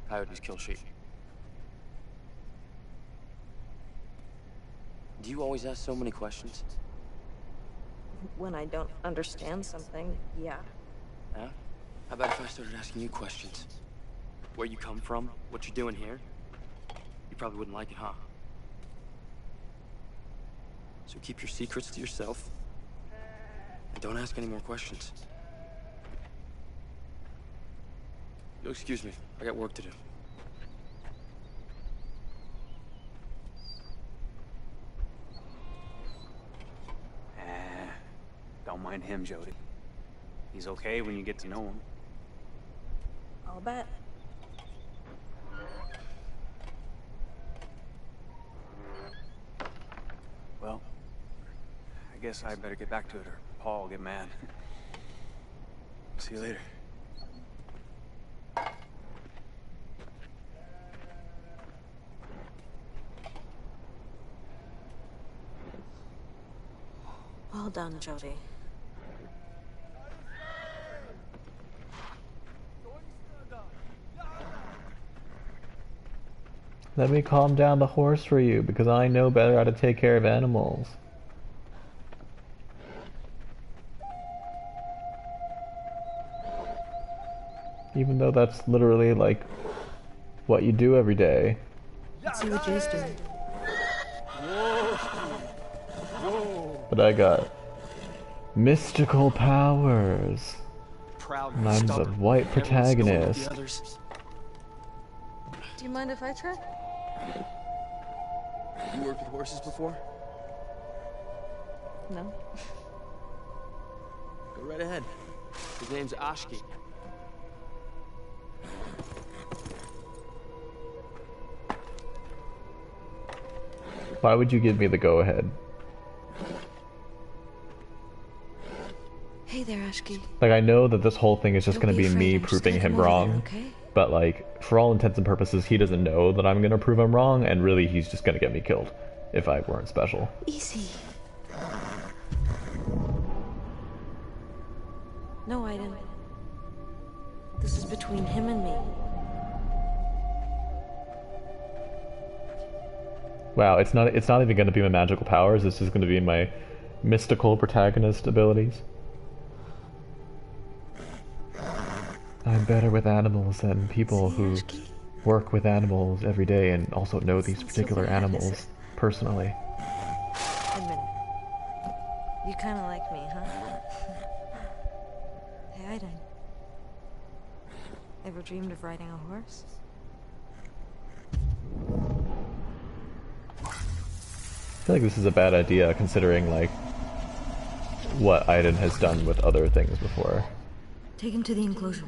Coyotes kill sheep. Do you always ask so many questions? when I don't understand something, yeah. Yeah? How about if I started asking you questions? Where you come from? What you're doing here? You probably wouldn't like it, huh? So keep your secrets to yourself. And don't ask any more questions. You'll excuse me. I got work to do. Don't mind him, Jodie. He's okay when you get to know him. I'll bet. Well, I guess I better get back to it or Paul will get mad. See you later. Well done, Jodie. Let me calm down the horse for you, because I know better how to take care of animals. Even though that's literally, like, what you do every day. Let's see what Jay's doing. But I got mystical powers. Proud And I'm the white protagonist. Do you mind if I try? You worked with horses before? No. Go right ahead. His name's Ashki. Why would you give me the go-ahead? Hey there, Ashki. Like, I know that this whole thing is just Don't gonna be be afraid, me I'm just proving gonna him come over there, wrong. okay? But, like, for all intents and purposes, he doesn't know that I'm gonna prove him wrong, and really he's just gonna get me killed if I weren't special. Easy. No, Aiden. This is between him and me. Wow, it's not even gonna be my magical powers, this is gonna be my mystical protagonist abilities. I'm better with animals than people who work with animals every day and also know these particular animals personally. Admit it. You kinda like me, huh? Hey, Aiden. Ever dreamed of riding a horse? I feel like this is a bad idea considering, like, what Aiden has done with other things before. Take him to the enclosure.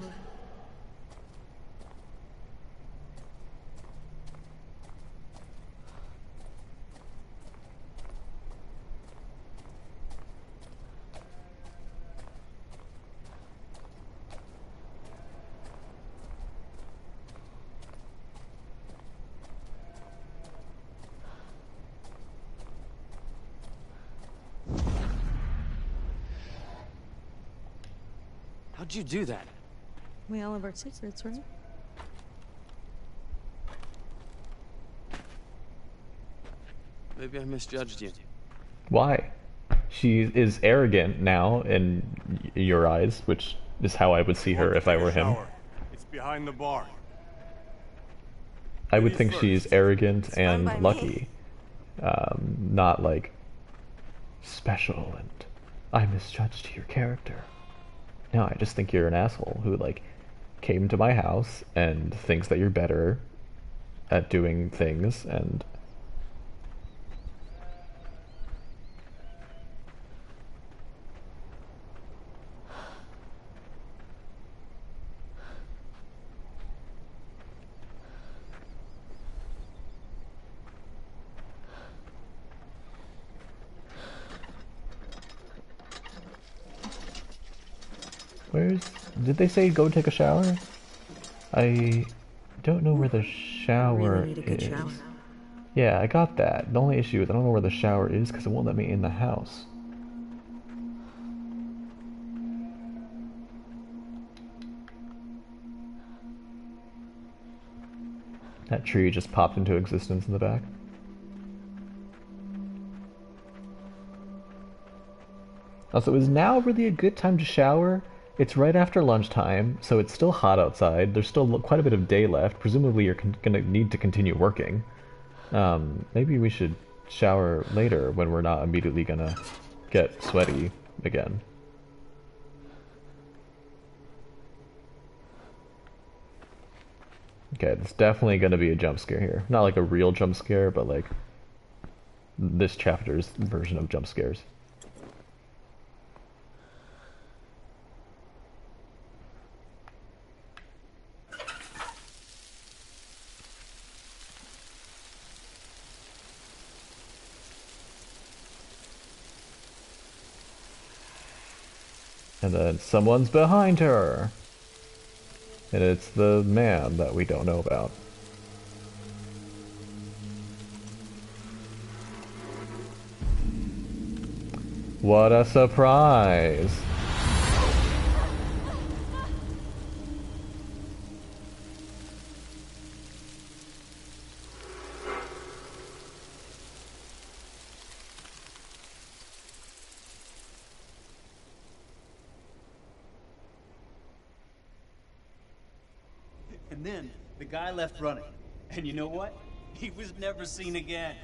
How'd you do that? We all have our secrets, right? Maybe I misjudged you. Why? She is arrogant now in your eyes, which is how I would see her if I were him. It's behind the bar. I would think she's arrogant and lucky. Not like special and I misjudged your character. No, I just think you're an asshole who, like, came to my house and thinks that you're better at doing things and... Did they say go take a shower? I don't know where the shower Really need a good is. shower. Yeah, I got that. The only issue is I don't know where the shower is because it won't let me in the house. That tree just popped into existence in the back. Also, is now really a good time to shower? It's right after lunchtime, so it's still hot outside. There's still quite a bit of day left. Presumably you're gonna need to continue working. Maybe we should shower later when we're not immediately gonna get sweaty again. Okay, it's definitely gonna be a jump scare here. Not like a real jump scare, but like this chapter's version of jump scares. And then someone's behind her. And it's the man that we don't know about. What a surprise! And then the guy left running. And you know what? He was never seen again.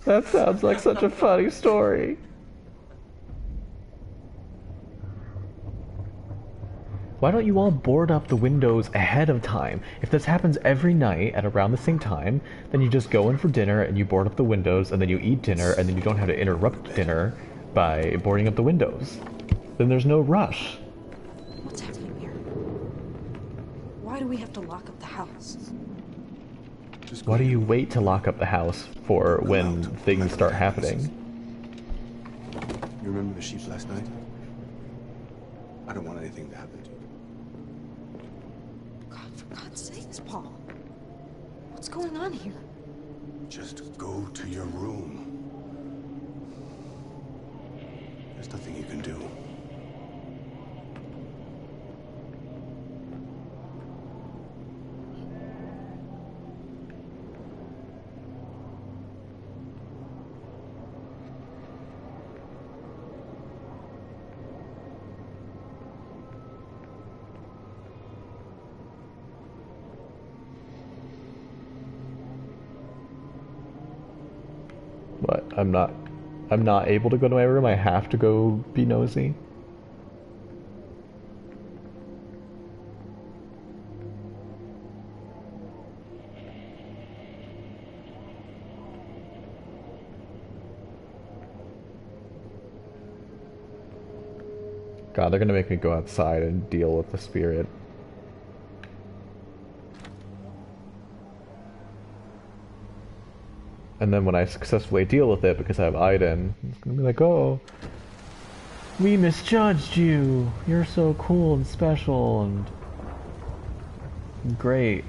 That sounds like such a funny story. Why don't you all board up the windows ahead of time? If this happens every night at around the same time, then you just go in for dinner and you board up the windows and then you eat dinner and then you don't have to interrupt dinner by boarding up the windows. Then there's no rush. What's happening here? Why do we have to lock up the house? Why do you wait to lock up the house for when things start happening? You remember the sheep last night? I don't want anything to happen to you. God, for God's sakes, Paul. What's going on here? Just go to your room. There's nothing you can do. What? I'm not able to go to my room. I have to go be nosy. God, they're gonna make me go outside and deal with the spirit. And then when I successfully deal with it, because I have Aiden, it's gonna be like, oh, we misjudged you. You're so cool and special and great.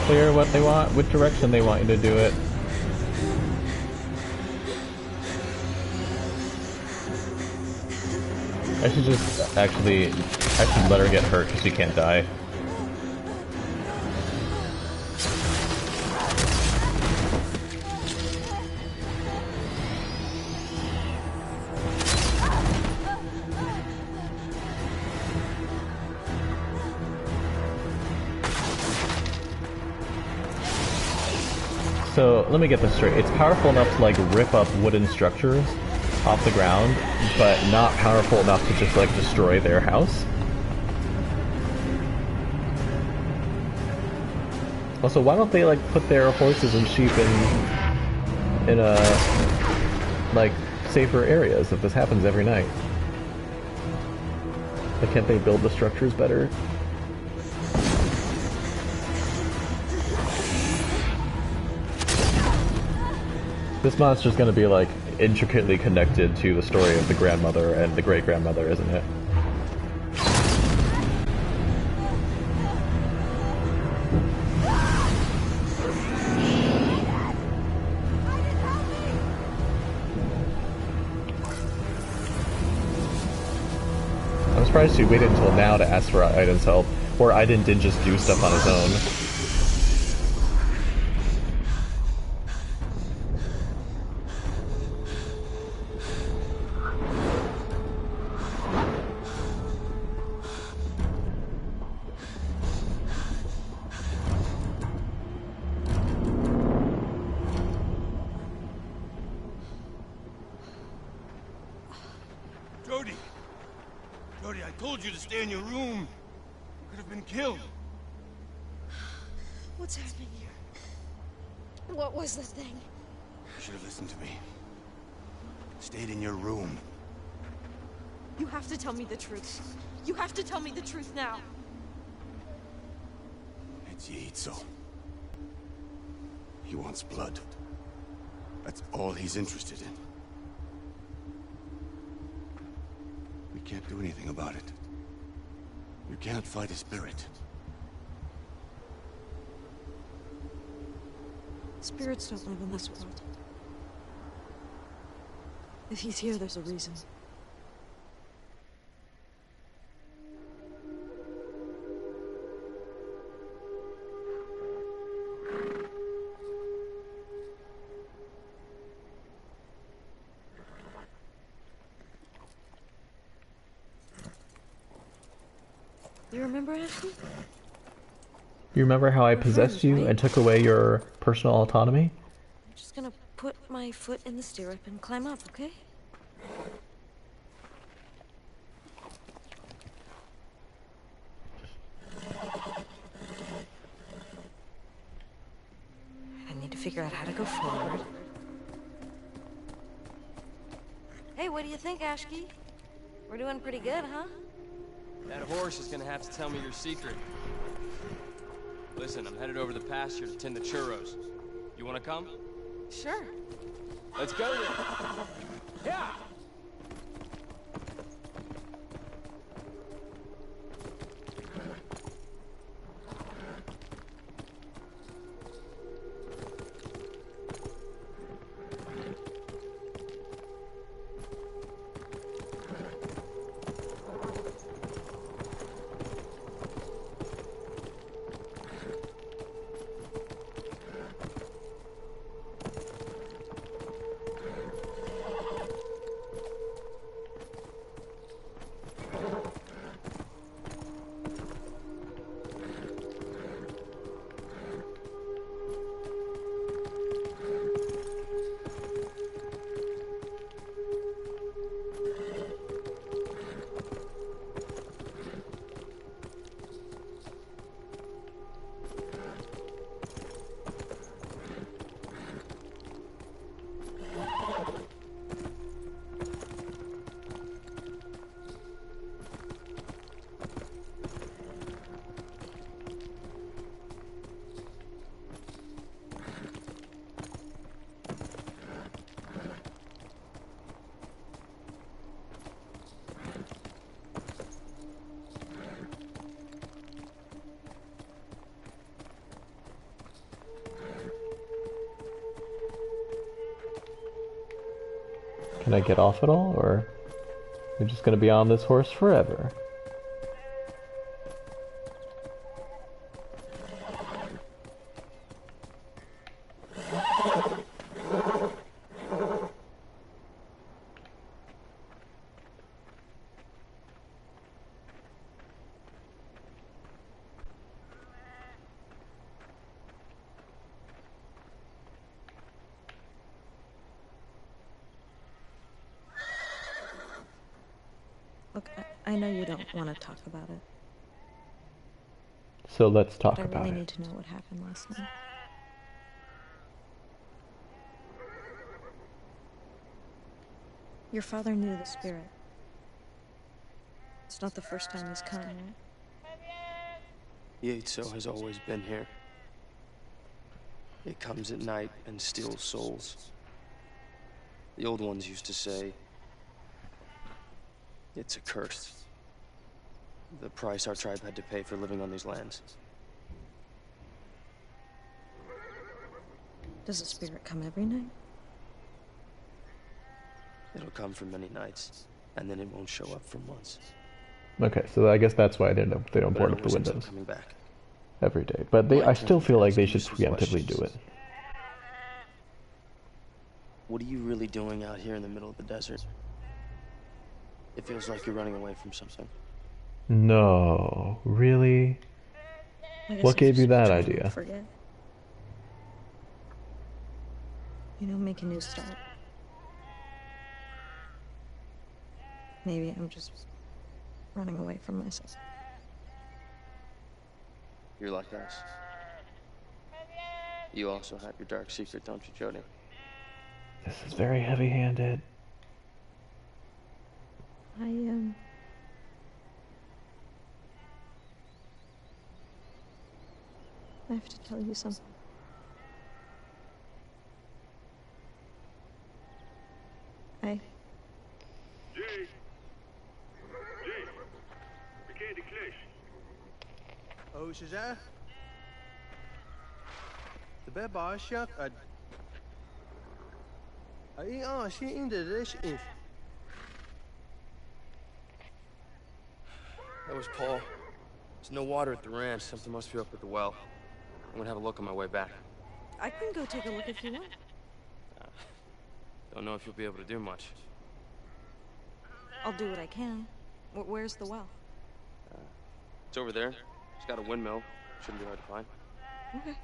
clear what they want, which direction they want you to do it. I should just I should let her get hurt because she can't die. So, let me get this straight. It's powerful enough to, like, rip up wooden structures off the ground, but not powerful enough to just, like, destroy their house? Also, why don't they, like, put their horses and sheep in like, safer areas if this happens every night? Like, can't they build the structures better? This monster's gonna be, like, intricately connected to the story of the grandmother and the great-grandmother, isn't it? I'm surprised she waited until now to ask for Aiden's help, or Aiden did just do stuff on his own. Jodie, I told you to stay in your room. You could have been killed. What's happening here? What was the thing? You should have listened to me. Stayed in your room. You have to tell me the truth. You have to tell me the truth now. It's Yaitzo. He wants blood. That's all he's interested in. We can't do anything about it. You can't fight his spirit. Spirits don't live in this world. If he's here, there's a reason. You remember Ashley? You remember how I possessed you and took away your personal autonomy? I'm just gonna put my foot in the stirrup and climb up, okay? I need to figure out how to go forward. Hey, what do you think, Ashki? We're doing pretty good, huh? That horse is gonna have to tell me your secret. Listen, I'm headed over the pasture to tend the churros. You wanna come? Sure. Let's go then. Yeah! Can I get off at all, or we're just gonna be on this horse forever? Look, I know you don't want to talk about it. So let's talk but I about really it. need to know what happened last night. Your father knew the spirit. It's not the first time he's come, right? Yaitso has always been here. It comes at night and steals souls. The old ones used to say, it's a curse. The price our tribe had to pay for living on these lands. Does the spirit come every night? It'll come for many nights, and then it won't show up for months. Okay, so I guess that's why they don't But board it up the always ends up windows coming back. every day. But I still feel like they should preemptively do it. What are you really doing out here in the middle of the desert? It feels like you're running away from something. No, really? I guess What I'm gave you just that trying to idea? Forget. You know, make a new start. Maybe I'm just running away from myself. You're like us. You also have your dark secret, don't you, Jody? This is very heavy-handed. I have to tell you something. I... Oh, Shazar? The bed bar shuck. She into this if. That was Paul. There's no water at the ranch. Something must be up at the well. I'm gonna have a look on my way back. I can go take a look if you want. Don't know if you'll be able to do much. I'll do what I can. Where's the well? It's over there. It's got a windmill. Shouldn't be hard to find. Okay.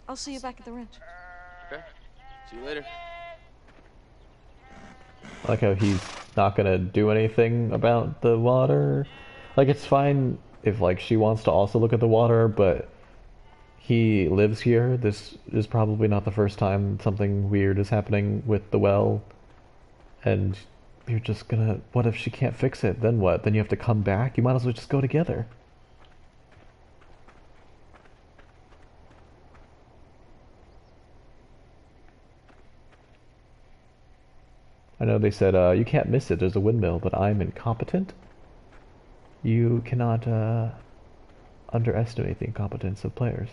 I'll see you back at the ranch. Okay. See you later. I like how he's not gonna do anything about the water. Like, it's fine if, like, she wants to also look at the water, but he lives here. This is probably not the first time something weird is happening with the well. And you're just gonna... What if she can't fix it? Then what? Then you have to come back? You might as well just go together. I know they said, you can't miss it, there's a windmill, but I'm incompetent? You cannot, underestimate the incompetence of players.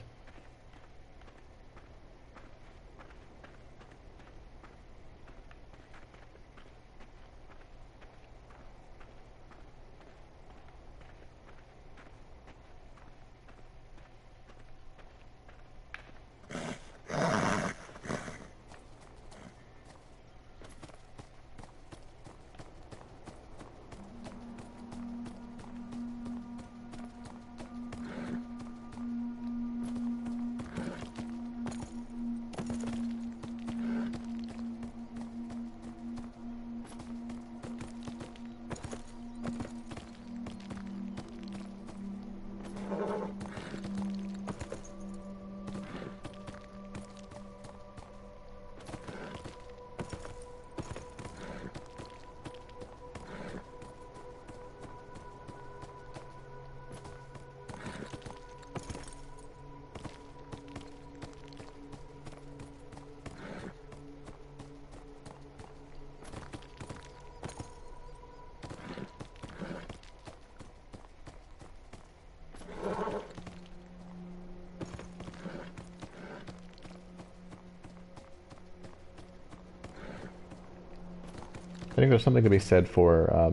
I think there's something to be said for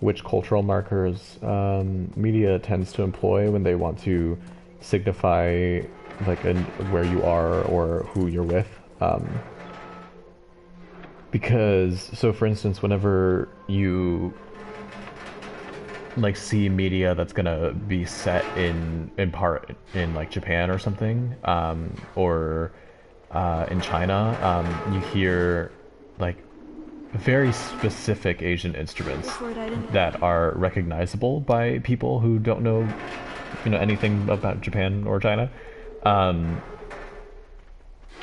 which cultural markers media tends to employ when they want to signify like where you are or who you're with. Because, so for instance, whenever you like see media that's gonna be set in part in like Japan or something, or in China, you hear like very specific Asian instruments that are recognizable by people who don't know, anything about Japan or China,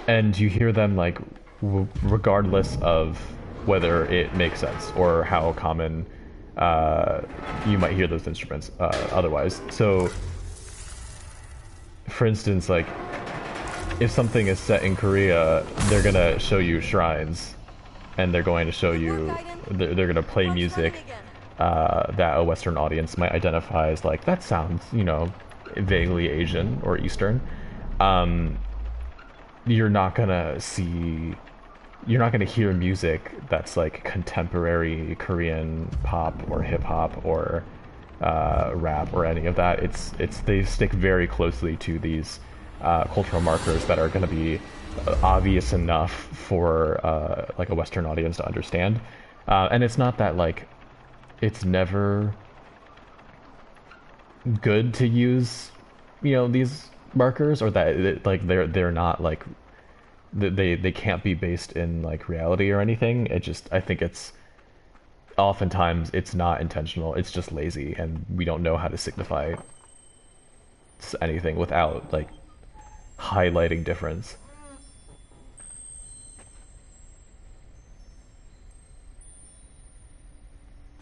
and you hear them like regardless of whether it makes sense or how common you might hear those instruments otherwise. So, for instance, like if something is set in Korea, they're gonna show you shrines, and they're going to show you, they're gonna play music that a Western audience might identify as like, that sounds, vaguely Asian or Eastern. You're not gonna hear music that's like contemporary Korean pop or hip hop or rap or any of that. They stick very closely to these cultural markers that are going to be obvious enough for like a Western audience to understand. And it's not that like it's never good to use these markers, or that like they're not like they can't be based in like reality or anything. I think it's oftentimes it's not intentional, it's just lazy, and we don't know how to signify anything without like highlighting difference.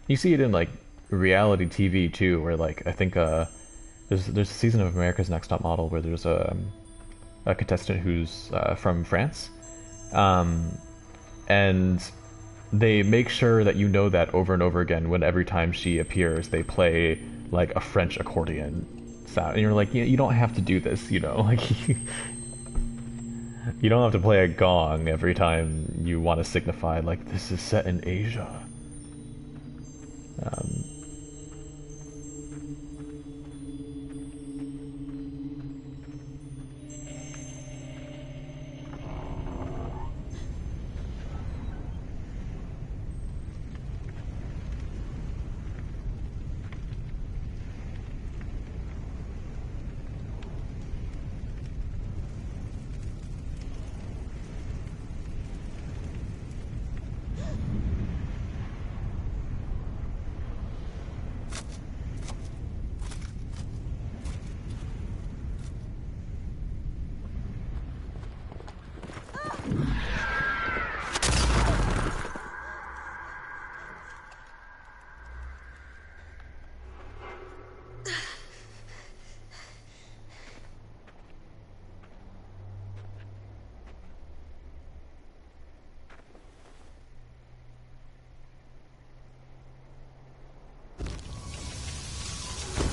You see it in like reality TV too, where like I think there's a season of America's Next Top Model where there's a contestant who's from France, and they make sure that that over and over again. When every time she appears, they play like a French accordion sound, and you're like, you don't have to do this, like you don't have to play a gong every time you want to signify like this is set in Asia.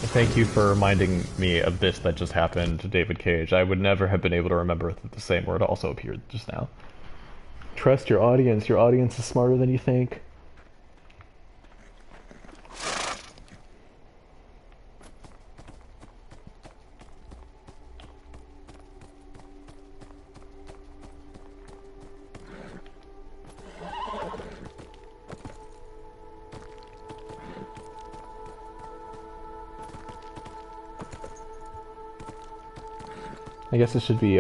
Thank you for reminding me of this that just happened to David Cage. I would never have been able to remember that the same word also appeared just now. Trust your audience. Your audience is smarter than you think. I guess it should be,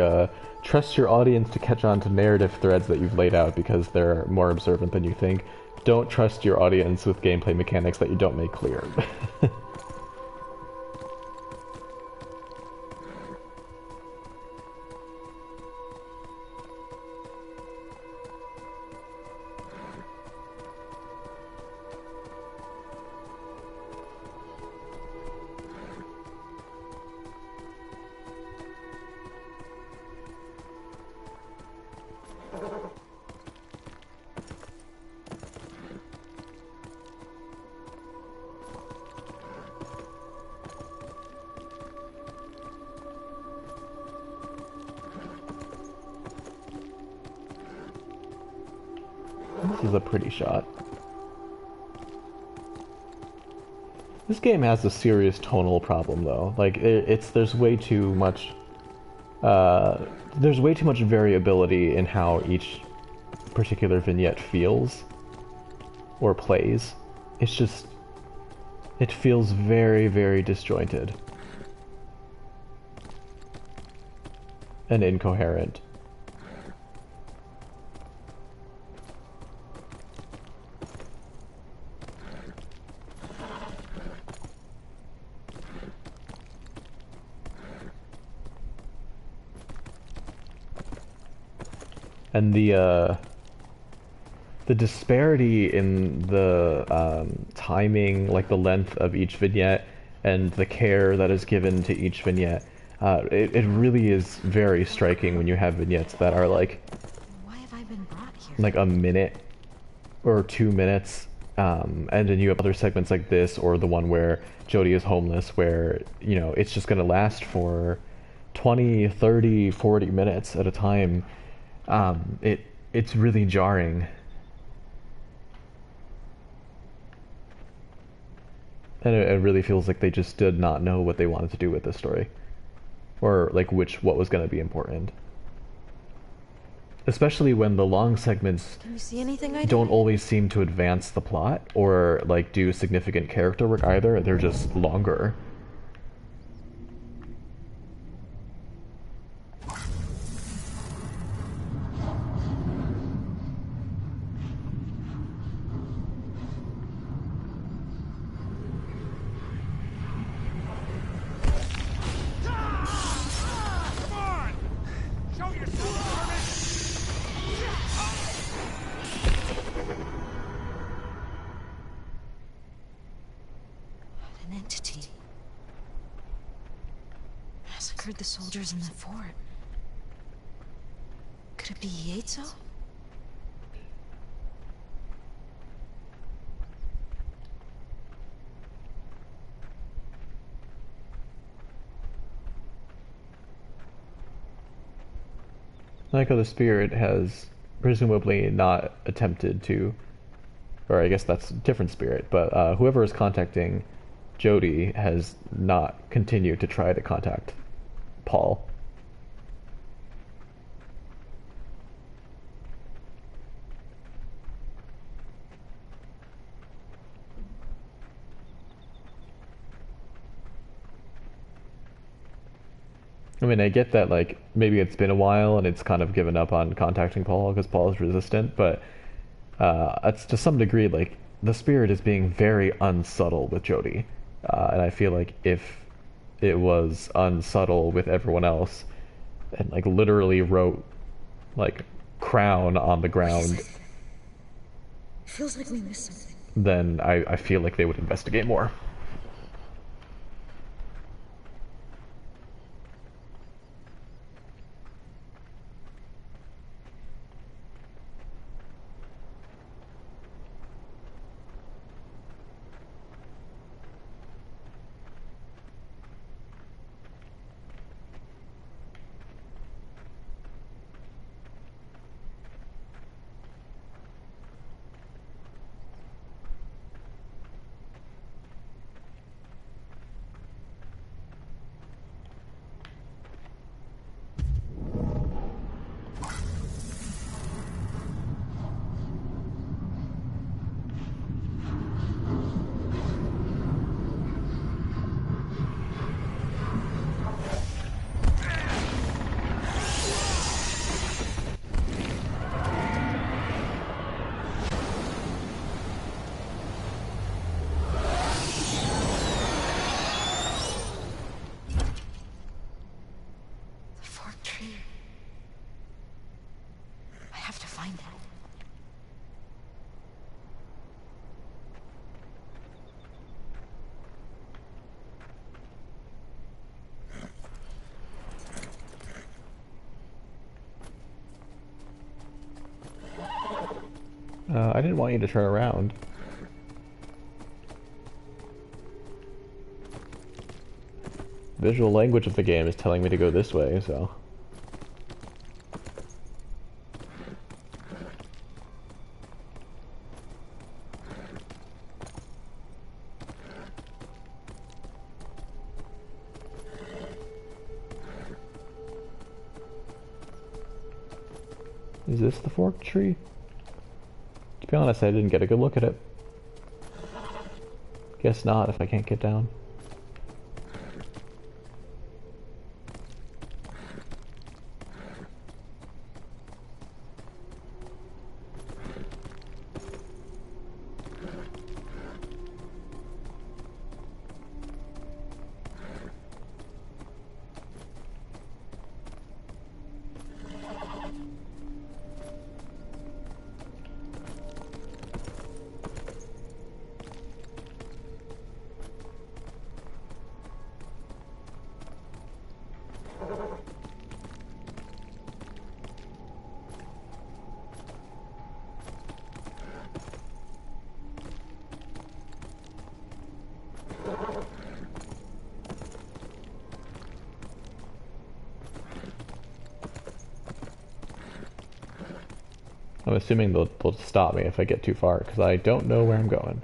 trust your audience to catch on to narrative threads that you've laid out because they're more observant than you think. Don't trust your audience with gameplay mechanics that you don't make clear. This is a pretty shot. This game has a serious tonal problem, though. Like, there's way too much variability in how each particular vignette feels or plays. It's just, it feels very, very disjointed and incoherent. And the disparity in the timing, like the length of each vignette, and the care that is given to each vignette, it really is very striking when you have vignettes that are like, Why have I been brought here? like a minute or 2 minutes, and then you have other segments like this, or the one where Jodie is homeless, where, you know, it's just going to last for 20, 30, 40 minutes at a time. It's really jarring. And it really feels like they just did not know what they wanted to do with this story. Or, like, what was going to be important. Especially when the long segments Can you see anything I don't always seem to advance the plot, or, like, do significant character work either. They're just longer. An entity. Massacred the soldiers in the fort. Could it be Yaitzo? Like the Spirit has presumably not attempted to, or I guess that's a different Spirit, but whoever is contacting Jodie has not continued to try to contact Paul. I mean, I get that, like, maybe it's been a while and it's kind of given up on contacting Paul because Paul is resistant, but it's to some degree, like, the Spirit is being very unsubtle with Jodie. And I feel like if it was unsubtle with everyone else and, like, literally wrote, like, crown on the ground, Feels like we missed something. then I feel like they would investigate more. I have to find it. I didn't want you to turn around. Visual language of the game is telling me to go this way, so... Is this the forked tree? To be honest, I didn't get a good look at it. Guess not if I can't get down. I'm assuming they'll stop me if I get too far, because I don't know where I'm going.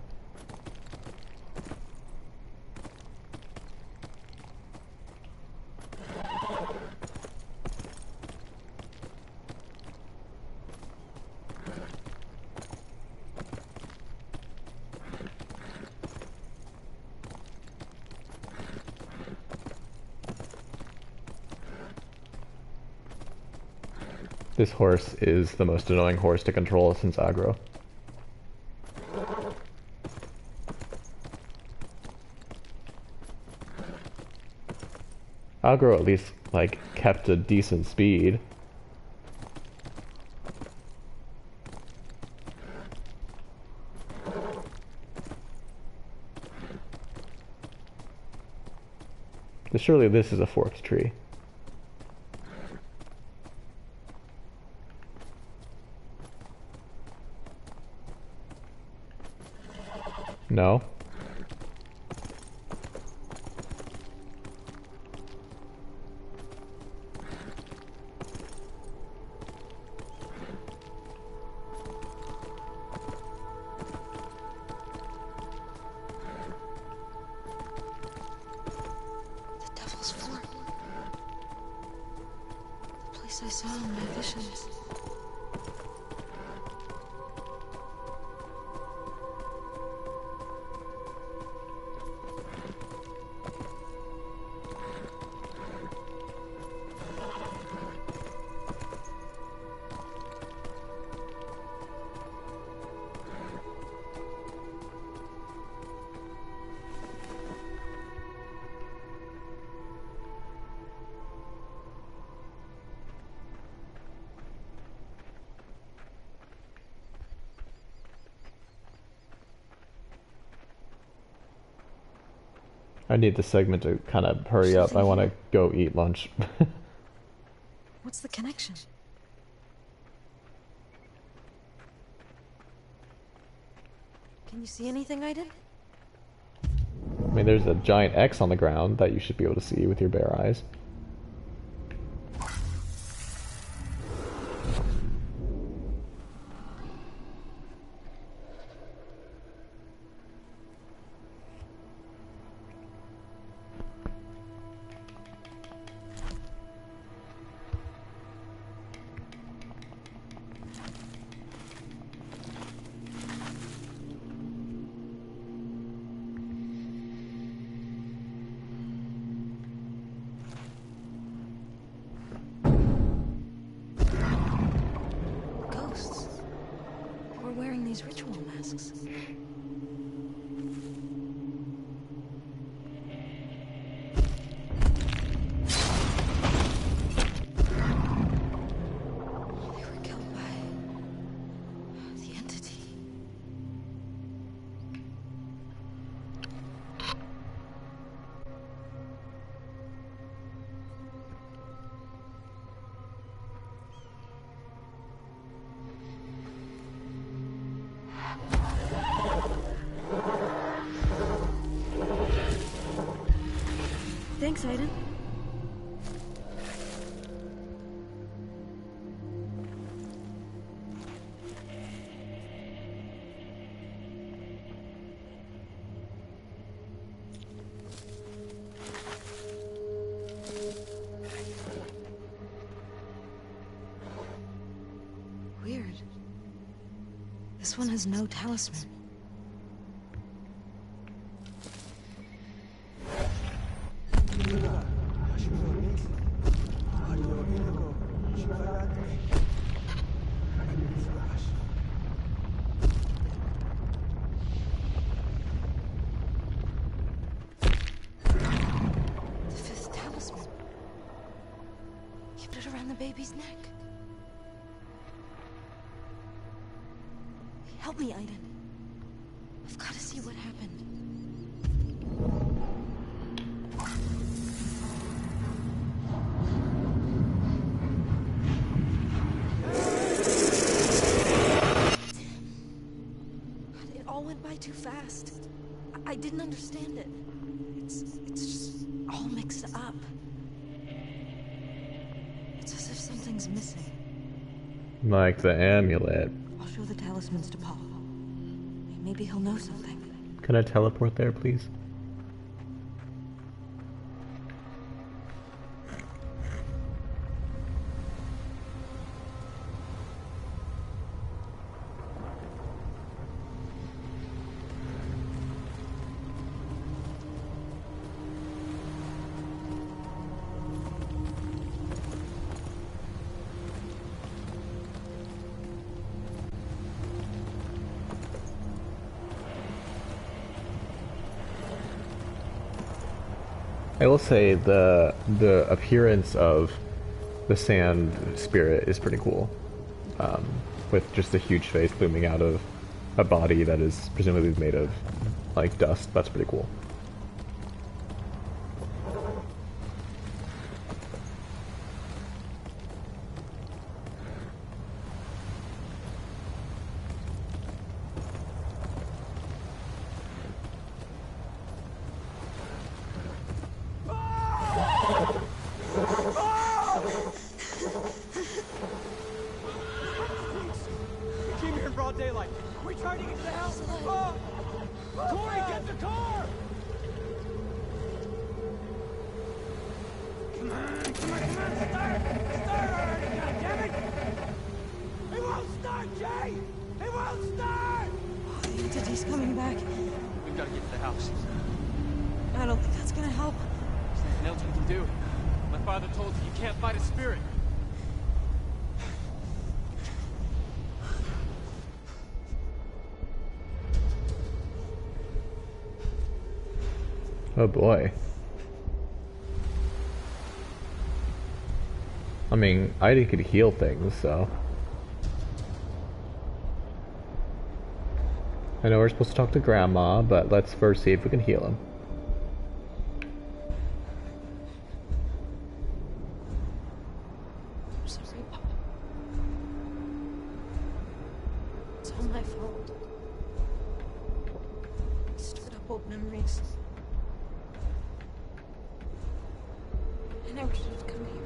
This horse is the most annoying horse to control since aggro. Aggro at least, like, kept a decent speed. Surely this is a forked tree. No. The Devil's Fork. The place I saw in my visions. I need this segment to kind of hurry up. I want to go eat lunch. What's the connection? Can you see anything, Aiden? I mean, there's a giant X on the ground that you should be able to see with your bare eyes. Ghosts. We're wearing these ritual masks. They were killed by the entity. Thanks, Aiden. This one has no talisman. The fifth talisman. Keep it around the baby's neck. Help me, Aiden. I've got to see what happened. It all went by too fast. I didn't understand it. It's just all mixed up. It's as if something's missing. Like the amulet. I'll show the talismans to Paul. Maybe he'll know something. Can I teleport there, please? I will say the appearance of the sand spirit is pretty cool, with just a huge face looming out of a body that is presumably made of like dust. That's pretty cool. He's coming back. We've got to get to the house. I don't think that's gonna help. There's nothing else we can do. My father told you can't fight a spirit. Oh boy. I mean, Aiden could heal things, so... I know we're supposed to talk to Grandma, but let's first see if we can heal him. I'm sorry, Papa. It's all my fault. I stirred up old memories. I never should have come here.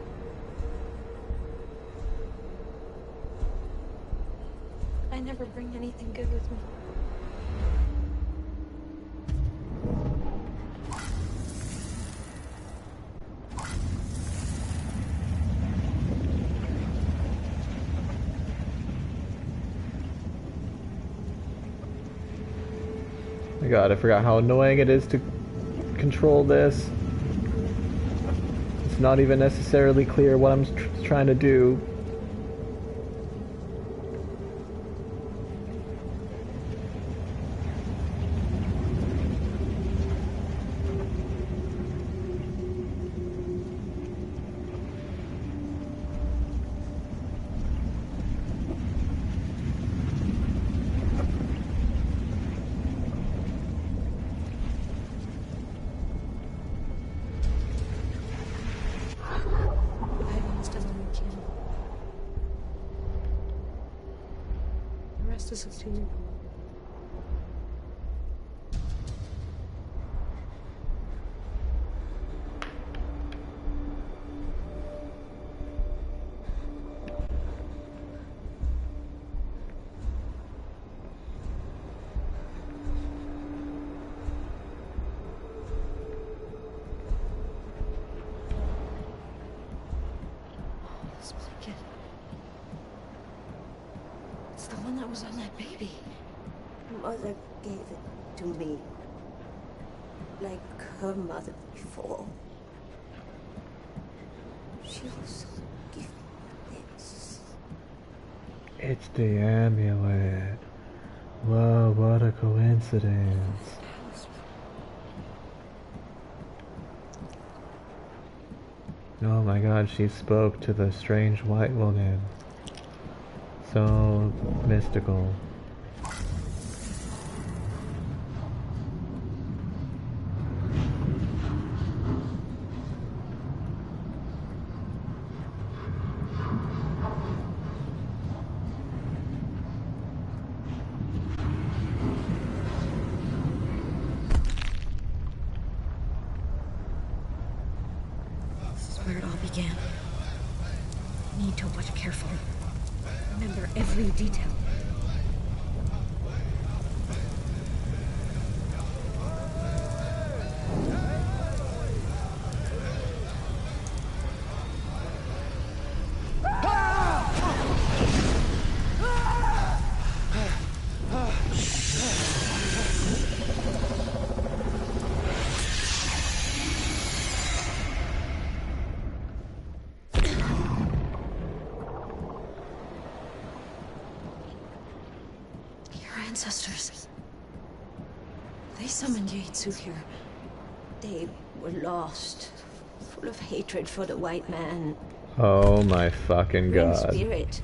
I never bring anything good with me. My god, I forgot how annoying it is to control this. It's not even necessarily clear what I'm trying to do. Is up to you. This blanket. It's It's the one that was on that baby. Mother gave it to me. Like her mother before. She also gave me this. It's the amulet. Whoa, what a coincidence. Oh my god, she spoke to the strange white woman. So mystical. This is where it all began. I need to watch carefully. Remember every detail. Ancestors. They summoned Yaitsu here. They were lost, full of hatred for the white man. Oh my fucking Bring god. spirit,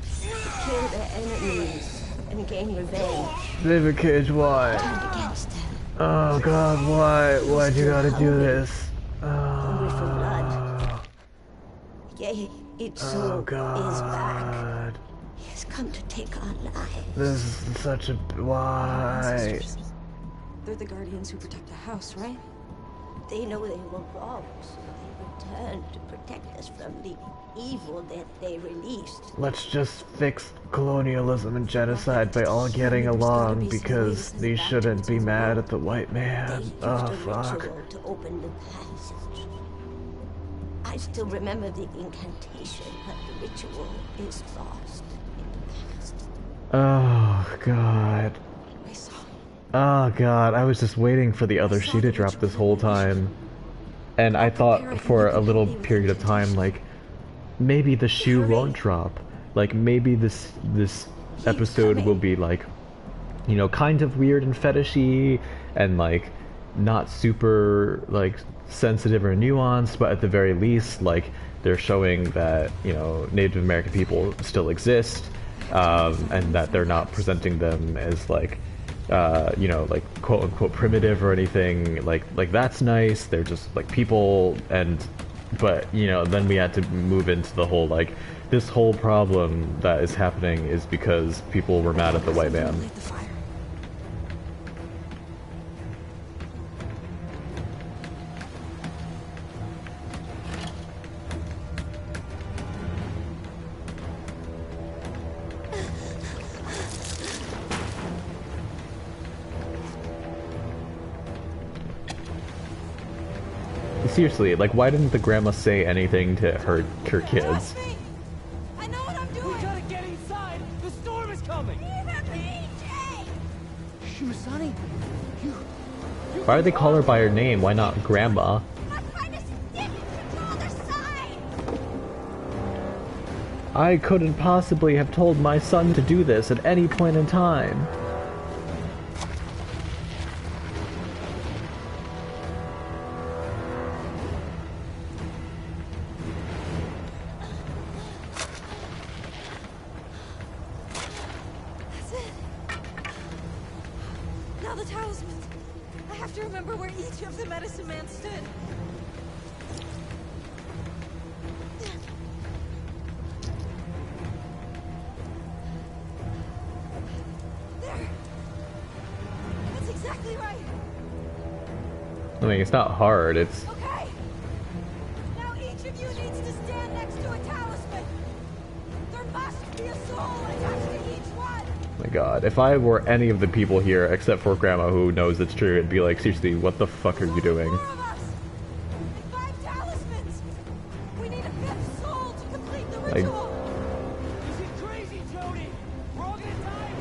kill their enemies, and gain revenge. David Cage, why? Turned against them. Oh god, why? Why'd you gotta do this? Hungry for blood. Yaitsu is back. He has come to take our lives. This is such a... why? They're the guardians who protect the house, right? They know they were robbed, so they returned to protect us from the evil that they released. Let's just fix colonialism and genocide by all getting along because they shouldn't be mad at the white man. Oh fuck. Ritual to open the passage. I still remember the incantation, but the ritual is lost in the past. Oh god. Oh god, I was just waiting for the other shoe to drop this whole time. And I thought for a little period of time, like, maybe the shoe won't drop. Like, maybe this episode will be, like, you know, kind of weird and fetishy, and, like, not super, like, sensitive or nuanced, but at the very least, like, they're showing that, you know, Native American people still exist, and that they're not presenting them as, like, you know, like quote unquote primitive or anything. Like that's nice. They're just like people, but you know, then we had to move into the whole like this whole problem that is happening is because people were mad at the white man. Seriously, like, why didn't the grandma say anything to her kids? I know what I'm doing. We gotta get inside. The storm is coming. Even me, Jay. Shimasani, Why do they call her by her name? Why not grandma? I couldn't possibly have told my son to do this at any point in time. Now the talismans. I have to remember where each of the medicine man stood. There. That's exactly right. I mean, it's not hard, it's... Okay. Now each of you needs to stand next to a talisman. There must be a soul attached to each one. Oh my god, if I were any of the people here, except for Grandma who knows it's true, it'd be like, seriously, what the fuck are you doing? 5 talismans. We need a 5th soul to complete the Like, ritual. Is it crazy, Jody? We're all gonna die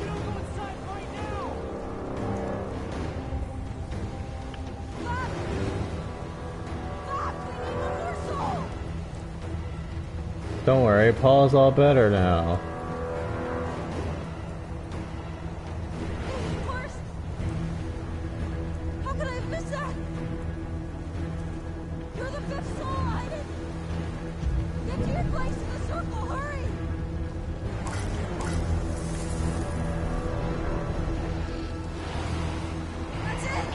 Don't worry, Paul's all better now. How could I have missed that? You're the fifth soul, Aiden. Get to your place in the circle, hurry! That's it!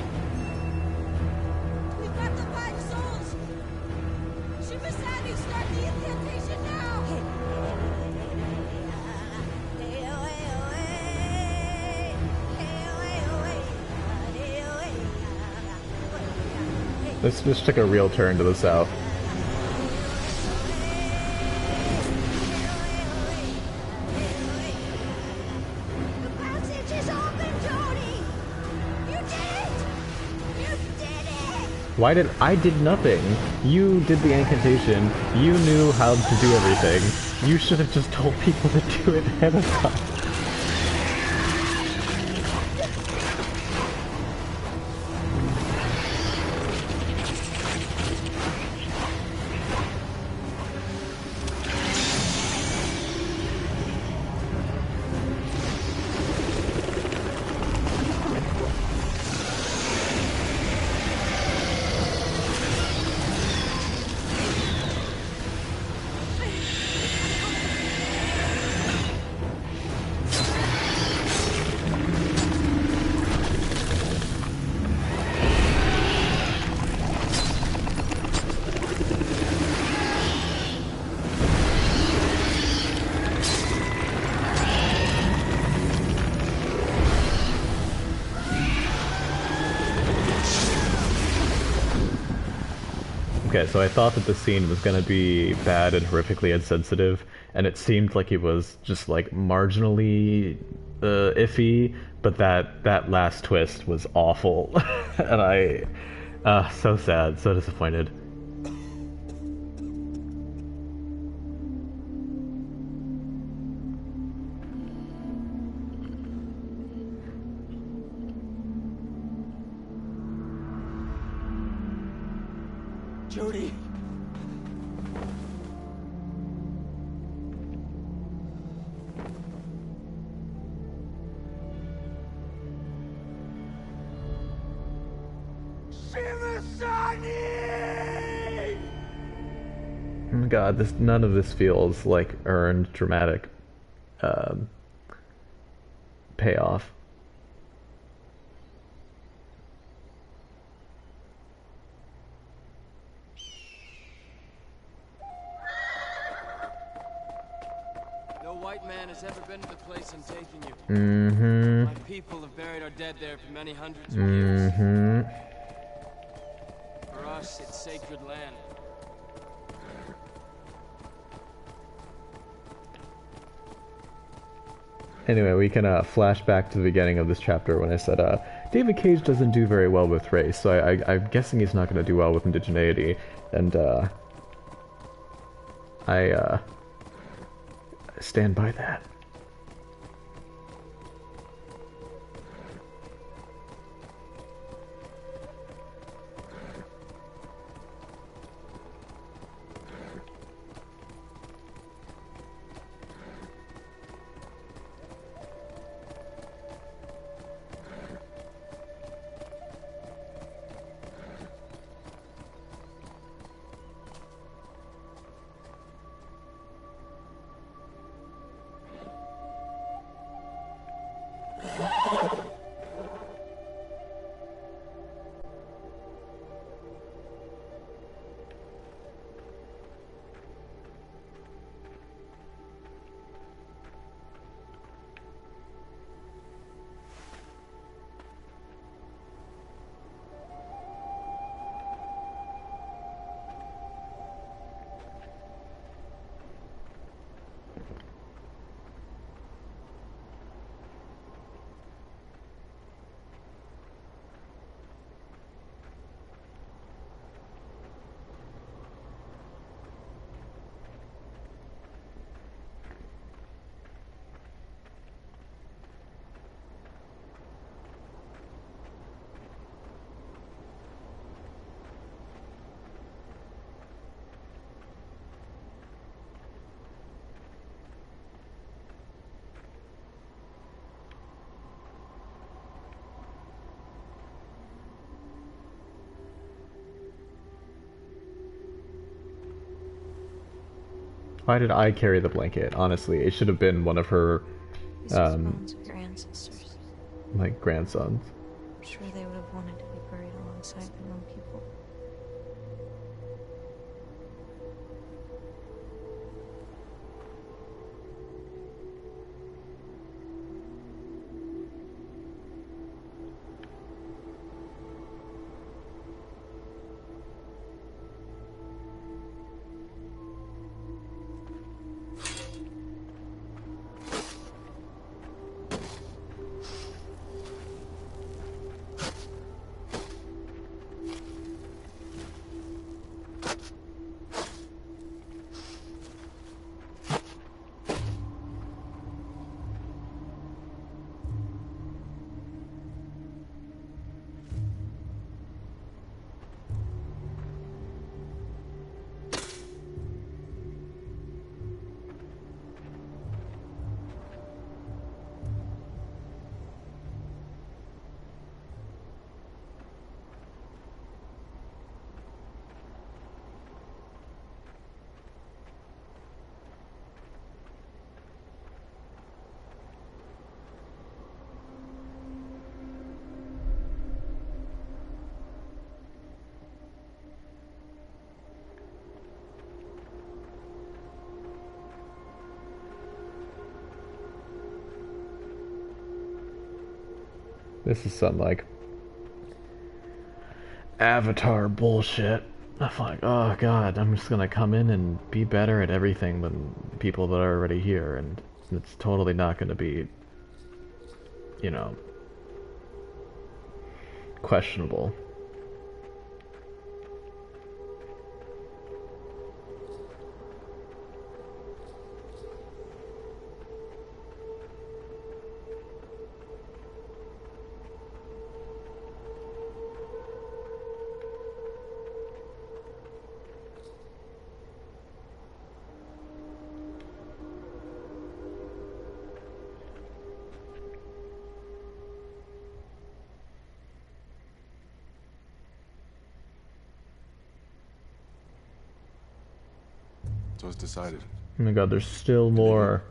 We've got the 5 souls! Shibasadu, start the incantation now! This just took a real turn to the south. The passage is open, Jody! You did it! You did it! Why did I did nothing? You did the incantation. You knew how to do everything. You should have just told people to do it ahead of time. Okay, so I thought that the scene was gonna be bad and horrifically insensitive, and it seemed like it was just like marginally iffy, but that last twist was awful, and so sad, so disappointed. Jody. Oh my god, none of this feels like earned dramatic payoff. No white man has ever been to the place I'm taking you. Mm-hmm. My people have buried our dead there for many hundreds of years. Mm-hmm. For us, it's sacred land. Anyway, we can flash back to the beginning of this chapter when I said David Cage doesn't do very well with race, so I'm guessing he's not going to do well with indigeneity, and I stand by that. Why did I carry the blanket? Honestly, it should have been one of her, These were the bones of your ancestors. like, grandsons. I'm sure they would have wanted to be buried alongside their own people. This is some, like, Avatar bullshit. I'm like, oh god, I'm just gonna come in and be better at everything than people that are already here, and it's totally not gonna be, you know, questionable. So it's decided. Oh my god, there's still more.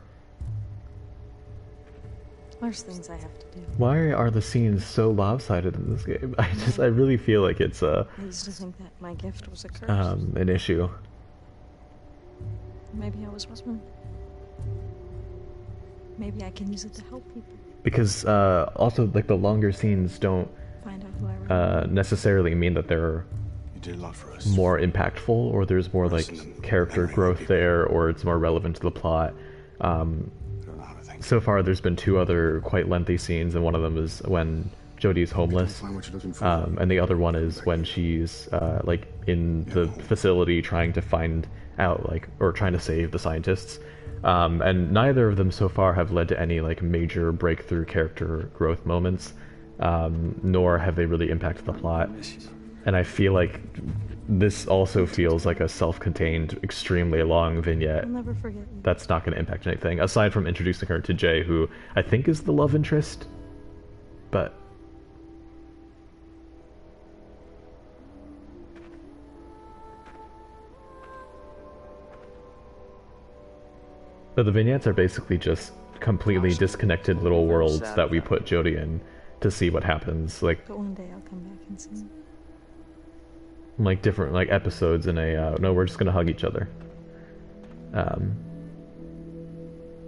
There's things I have to do. Why are the scenes so lopsided in this game? I really feel like it's I used to think that my gift was a curse. an issue. Maybe I was one. Maybe I can use it to help people. Because also, like, the longer scenes don't Find out who I really necessarily mean that they're You did a lot for us. more impactful, or there's more like character growth there, or it's more relevant to the plot. So far, there's been 2 other quite lengthy scenes, and one of them is when Jodie's homeless, and the other one is when she's like in the facility trying to find out, like, or trying to save the scientists. And neither of them so far have led to any like major breakthrough character growth moments, nor have they really impacted the plot. And I feel like this also feels like a self-contained, extremely long vignette I'll never forget you. that's not going to impact anything, aside from introducing her to Jay, who I think is the love interest, but... But the vignettes are basically just completely disconnected little worlds that we put Jodie in to see what happens, like... But one day I'll come back and see you. like different like episodes in a no, we're just gonna hug each other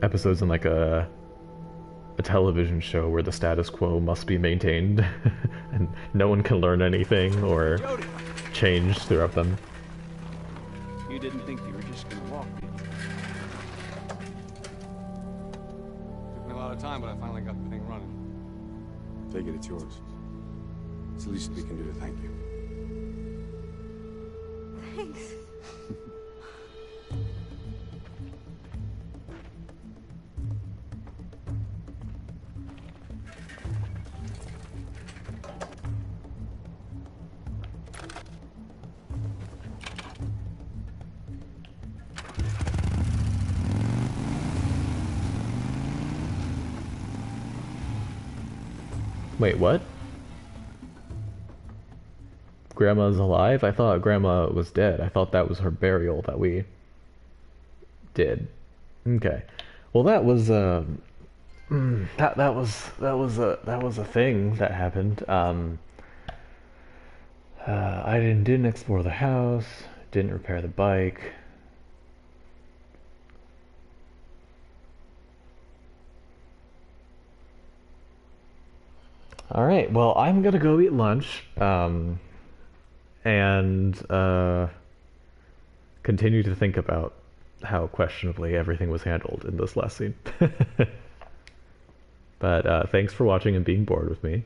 episodes in like a television show where the status quo must be maintained and no one can learn anything or change throughout them. You didn't think you were just gonna walk, did you? Took me a lot of time, but I finally got the thing running. Take it, it's yours. It's the least we can do to thank you. Thanks. Wait, what? Grandma's alive? I thought Grandma was dead. I thought that was her burial that we did. Okay. Well, that was that was a thing that happened. I didn't explore the house, didn't repair the bike. All right. Well, I'm gonna go eat lunch. And continue to think about how questionably everything was handled in this last scene. But thanks for watching and being bored with me.